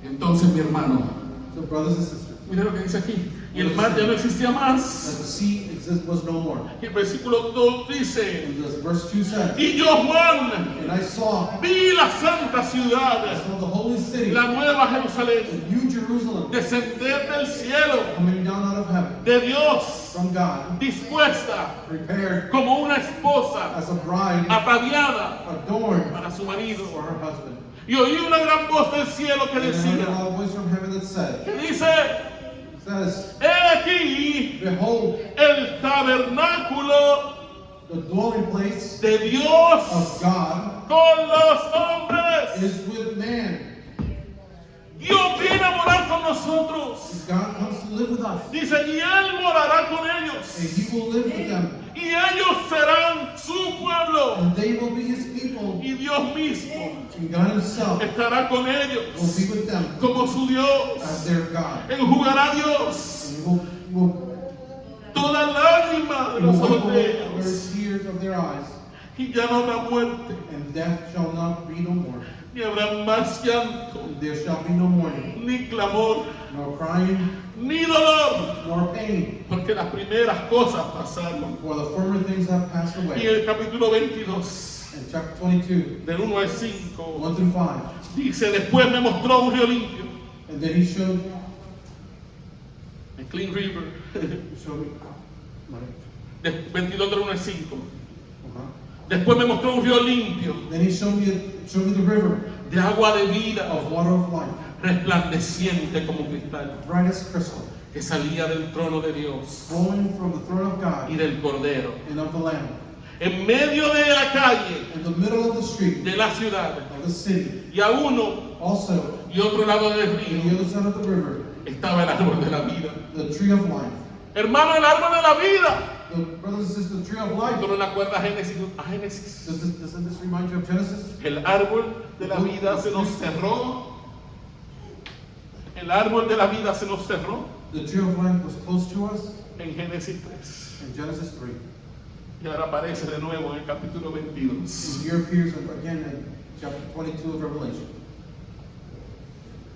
Entonces, mi hermano, So brothers and sisters, mira lo que dice aquí. Y el mar ya no existía más. that the sea was no more. Y el versículo 2 dice, And this verse 2 says, y yo, Juan, and I saw vi la santa ciudad, the holy city, la nueva Jerusalén, the new Jerusalem, descender del cielo coming down out of heaven de Dios, from God, dispuesta prepared como una esposa as a bride ataviada adorned para su marido. for her husband. Y oí una gran voz del cielo que And I heard a decía, loud voice from heaven that said, que dice, says, he aquí "Behold, el tabernáculo the dwelling place de Dios of God con los hombres. is with man." Dios viene a morar con nosotros. God comes to live with us, Dice, y Él morará con and ellos. He will live with them, Y ellos serán su pueblo. and they will be His people, Y Dios mismo and God Himself estará con will ellos be with them como su Dios. as their God. Enjugará Dios And He will toda lágrima de He will los wipe ojos away de their ellos. tears of their eyes, Y ya no habrá muerte, and death shall not be no more. ni habrá más llanto, And there shall be no mourning, ni clamor, nor crying, ni dolor, nor pain, porque las primeras cosas pasaron. for the former things have passed Y away. el capítulo 22, In chapter 22, del 1 al 5, 1 through 5, dice, después me mostró un río limpio, and then He showed el Clean River, me, 22 del 1 al 5. uh-huh. Después me mostró un río limpio, Then He showed me the river de agua de vida, of water of life, resplandeciente como cristal, bright as crystal, que salía del trono de Dios flowing from the throne of y God del Cordero. and of the Lamb. En medio de la calle In the middle of the street de la ciudad, of the city, y a uno also y otro lado del on the río, other side of the river, estaba el árbol de la vida. the tree of life. Hermano, el árbol de la vida. The brothers and sisters, the tree of life. ¿Tú no le acuerdas a Génesis? Doesn't this remind you of Genesis? El árbol de la vida se nos cerró El árbol de la vida se nos cerró The tree of life was close to us en Génesis 3. in Genesis 3. Y ahora aparece de nuevo en el capítulo 22. And here appears again in chapter 22 of Revelation.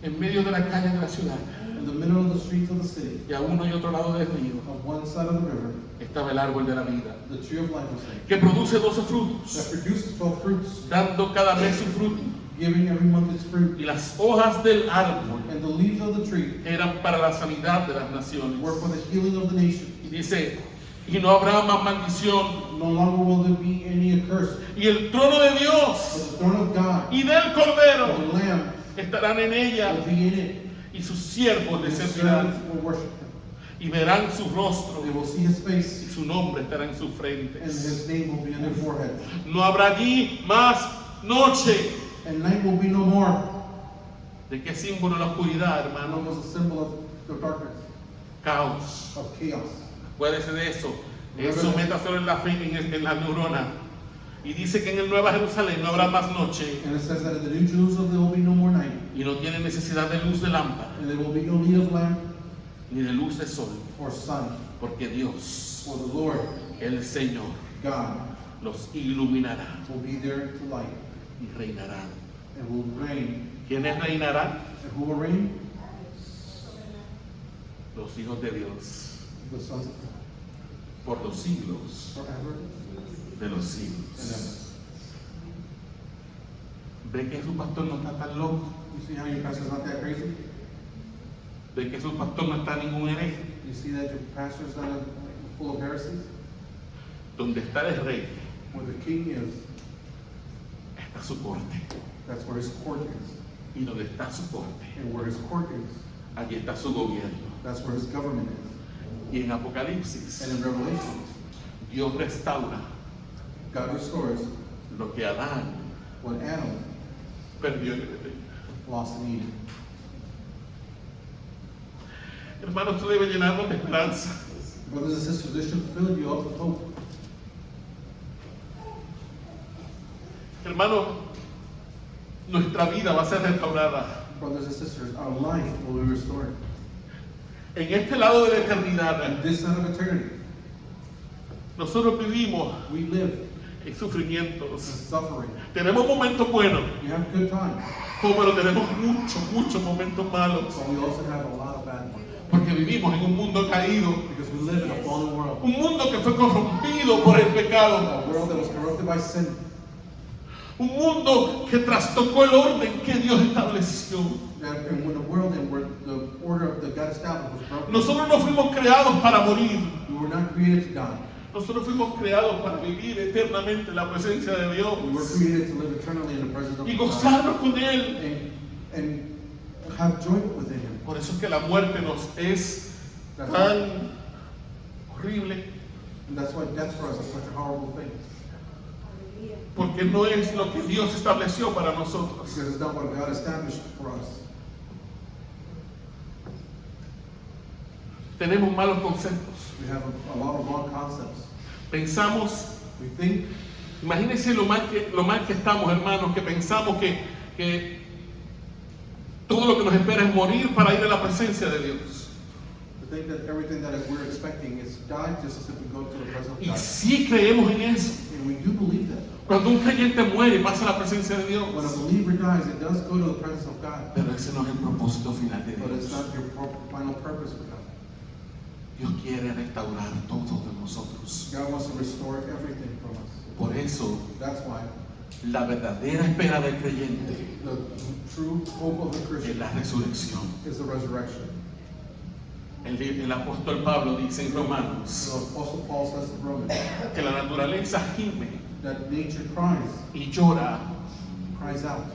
En medio de la calle de la ciudad, In the middle of the streets of the city, y a uno y otro lado del río, on one side of the river, estaba el árbol de la vida, the tree of life was there, que produce 12 that frutos, produces 12 fruits, dando cada mes su fruto. giving every month its fruit. Y las hojas del árbol And the leaves of the tree eran para la sanidad de las naciones. were for the healing of the nation. Y dice, y no habrá más maldición. No longer will there be any curse, Y el trono de but Dios the throne of God y del and Cordero the Lamb estarán en ella, will be in it. y sus siervos le His servirán, servants will worship him. y verán su rostro, They will see his y face, su nombre estará en sus and frentes. his name will be on their foreheads. No habrá allí más noche. And night will be no more. ¿De qué símbolo la oscuridad, And it hermano? was a symbol of the darkness, Caos. of chaos. Acuérdese de eso. Eso métaselo en la neurona. Y dice que en el Nueva Jerusalén no habrá más noche, And it says that in the New Jerusalem there will be no more night, y no tiene necesidad de luz de lámpara, and there will be no need of lamp ni de luz de sol, or sun, porque Dios, for the Lord el Señor, God los iluminará will be there to light y reinarán. and will reign. ¿Quiénes reinarán? And who will reign? Los hijos de Dios, The sons of God, por los siglos forever de los and siglos. ever. ¿Ve que su pastor no está tan loco? You see how your pastor's not that crazy? ¿Ve que su pastor no está ningún hereje? You see that your pastor's not full of heresies? Donde está el rey, Where the king is, está su corte. that's where his court is. Y donde está su corte, And where his court is, allí está su gobierno. that's where his government is. Y en Apocalipsis, And in Revelation, Dios restaura God restores lo que Adán what Adam perdió en el Edén. lost in Eden. Hermano, esto debe llenarnos de esperanza. Brothers and sisters, this should fill you up with hope. Hermano, nuestra vida va a ser restaurada. Brothers and sisters, our life will be restored. En este lado de la eternidad, And this side of eternity, nosotros vivimos we live en in sufrimientos. suffering. Tenemos momentos buenos, We have good times, pero tenemos muchos momentos malos. but we also have a lot of bad ones. Porque vivimos en un mundo caído, Because we live in a fallen world. un mundo que fue corrompido por el pecado, A world that was corrupted by sin. un mundo que trastocó el orden que Dios estableció. And when the world and where the order of the God established was broken, Nosotros no fuimos creados para morir. we were not created to die. Nosotros fuimos creados para vivir eternamente en la presencia de Dios We were created to live eternally in the presence of y God gozarnos con Él. and have joy within Him. Por eso es que la muerte nos es tan horrible, And that's why death for us is such a horrible thing. porque no es lo que Dios estableció para nosotros. Because it's not what God established for us. Tenemos malos conceptos. We have a lot of wrong concepts. Pensamos, We think, imagínense lo mal que estamos, hermanos, que pensamos que todo lo que nos espera es morir para ir a la presencia de Dios. to think that everything that we're expecting is die just as if we go to the presence of Y God. sí creemos en eso. And we do believe that. Cuando un creyente muere y pasa a la presencia de Dios. When a believer dies, it does go to the presence of God. Pero ese no es el propósito final de But it's Dios. not your final purpose for God. Dios quiere restaurar todo de nosotros. God wants to restore everything from us. Por eso, That's why la verdadera espera del creyente the true hope of the es Christian la resurrección. is the resurrection. El apóstol Pablo dice en Romanos So Apostle Paul says to Romans que la naturaleza gime that nature cries out,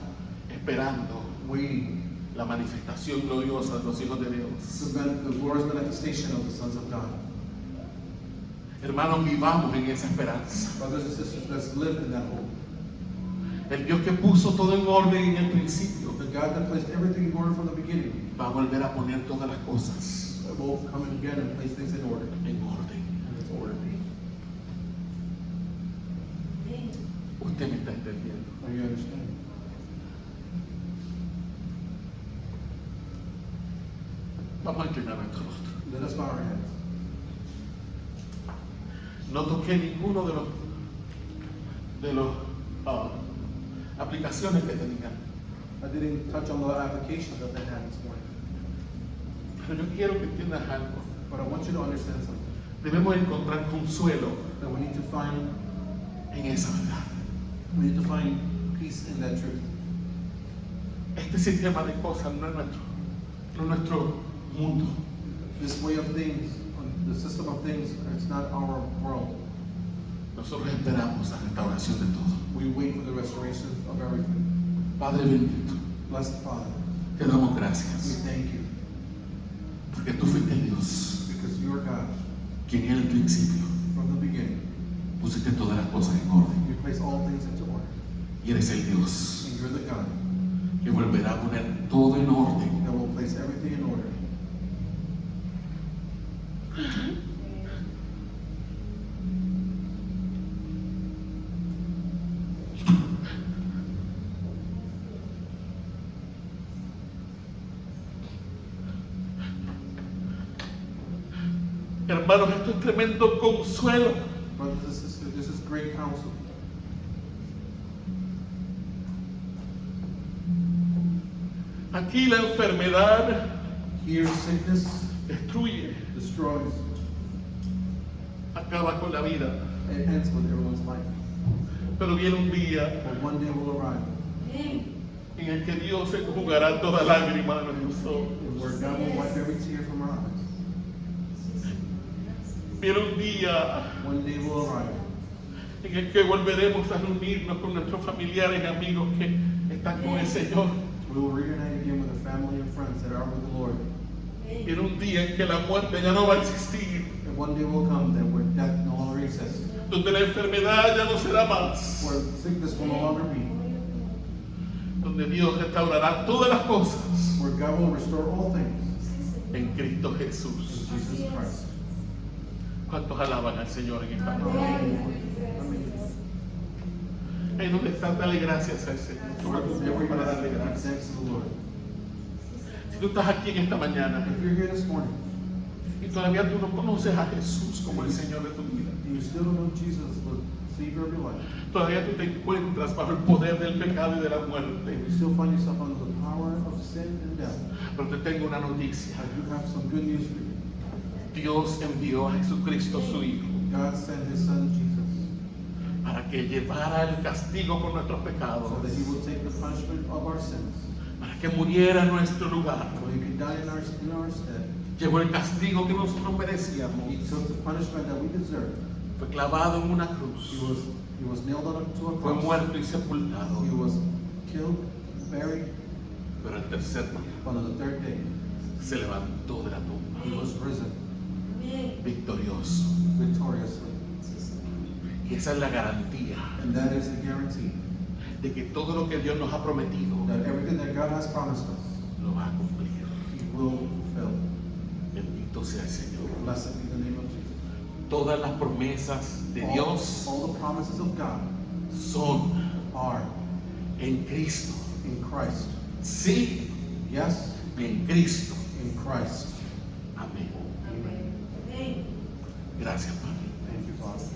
esperando waiting la manifestación gloriosa de los hijos de Dios. the glorious manifestation of the sons of God. Hermanos, vivamos en esa esperanza. Brothers and sisters, let's live in that hope. El Dios que puso todo en orden en el principio The God that placed everything in order from the beginning va a volver a poner todas las cosas will come again and place things in order. en orden. In its order. Usted me está entendiendo. Are you understanding? Vamos a inclinar nuestro rostro. Let us bow our heads. No toqué ninguno de los aplicaciones que tenían. I didn't touch on the applications that they had this morning, Pero yo quiero que entiendas algo. but I want you to understand something. Debemos encontrar consuelo That we need to find en esa verdad. peace in that truth. Este sistema de cosas no es nuestro mundo. This way of things, the system of things, it's not our world. Nosotros esperamos la restauración de todo. We wait for the restoration of everything. Padre bendito, Blessed Father, te damos we gracias thank you porque tú fuiste Dios, because you are God. quien en el principio From the beginning, pusiste todas las cosas en orden. you place all things into order. Y eres el Dios And you're the God que volverá a poner todo en orden. that will place everything in order. Hermanos, esto es tremendo consuelo. Brothers and sisters, this is great counsel. Aquí la enfermedad Here, sickness destruye, destroys. acaba con la vida. It ends with everyone's life. Pero viene un día But one day will arrive en el que Dios enjugará toda lágrima de nuestros ojos. where God will wipe every tear from our eyes. Viene un día One day will arrive en el que volveremos a reunirnos con nuestros familiares y amigos que están con el Señor. we will reunite again with the family and friends that are with the Lord. Viene un día en que la muerte ya no va a existir, And one day will come that where death no longer exists, donde la enfermedad ya no será más, where sickness will no longer be, donde Dios restaurará todas las cosas where God will restore all things en Cristo in Jesús. Jesus Christ. ¿Cuántos alaban al Señor en esta noche? Amen. Ahí donde está, dale gracias al Señor. Every Para darle give gracias. thanks to the Lord. Si tú estás aquí en esta mañana If you're here this morning y todavía tú no conoces a Jesús como el Señor de tu vida, and you still don't know Jesus, the Savior of your life, todavía tú te encuentras bajo el poder del pecado y de la muerte, if you still find yourself under the power of sin and death, pero te tengo una noticia. I do have some good news for you. Dios envió a Jesucristo su Hijo God sent His Son Jesus para que llevara el castigo por nuestros pecados, so that He will take the punishment of our sins, para que muriera en nuestro lugar. so He could die in our stead. Llevó el castigo que nosotros merecíamos. He took the punishment that we deserve. Fue clavado en una cruz. He was nailed to a Fue cross. muerto y sepultado. He was killed, buried, Pero el tercer día but on the third day, se levantó de la tumba, He was risen victorioso. victoriously. Y esa es la garantía And that is the guarantee de que todo lo que Dios nos ha prometido that everything that God has promised us, lo va a cumplir. He will fulfill. Bendito sea el Señor. Blessed be the name of Jesus. Todas las promesas de Dios All the promises of God son are en Cristo. in Christ. Sí, Yes, en Cristo. in Christ. Amén. Amen. Gracias, Padre. Thank you, Father.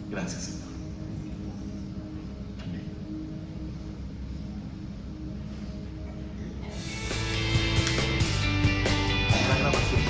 Gracias, Señor. Amén. La grabación.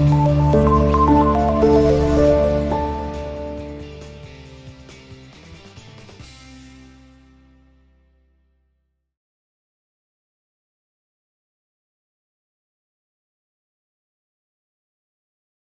Amén.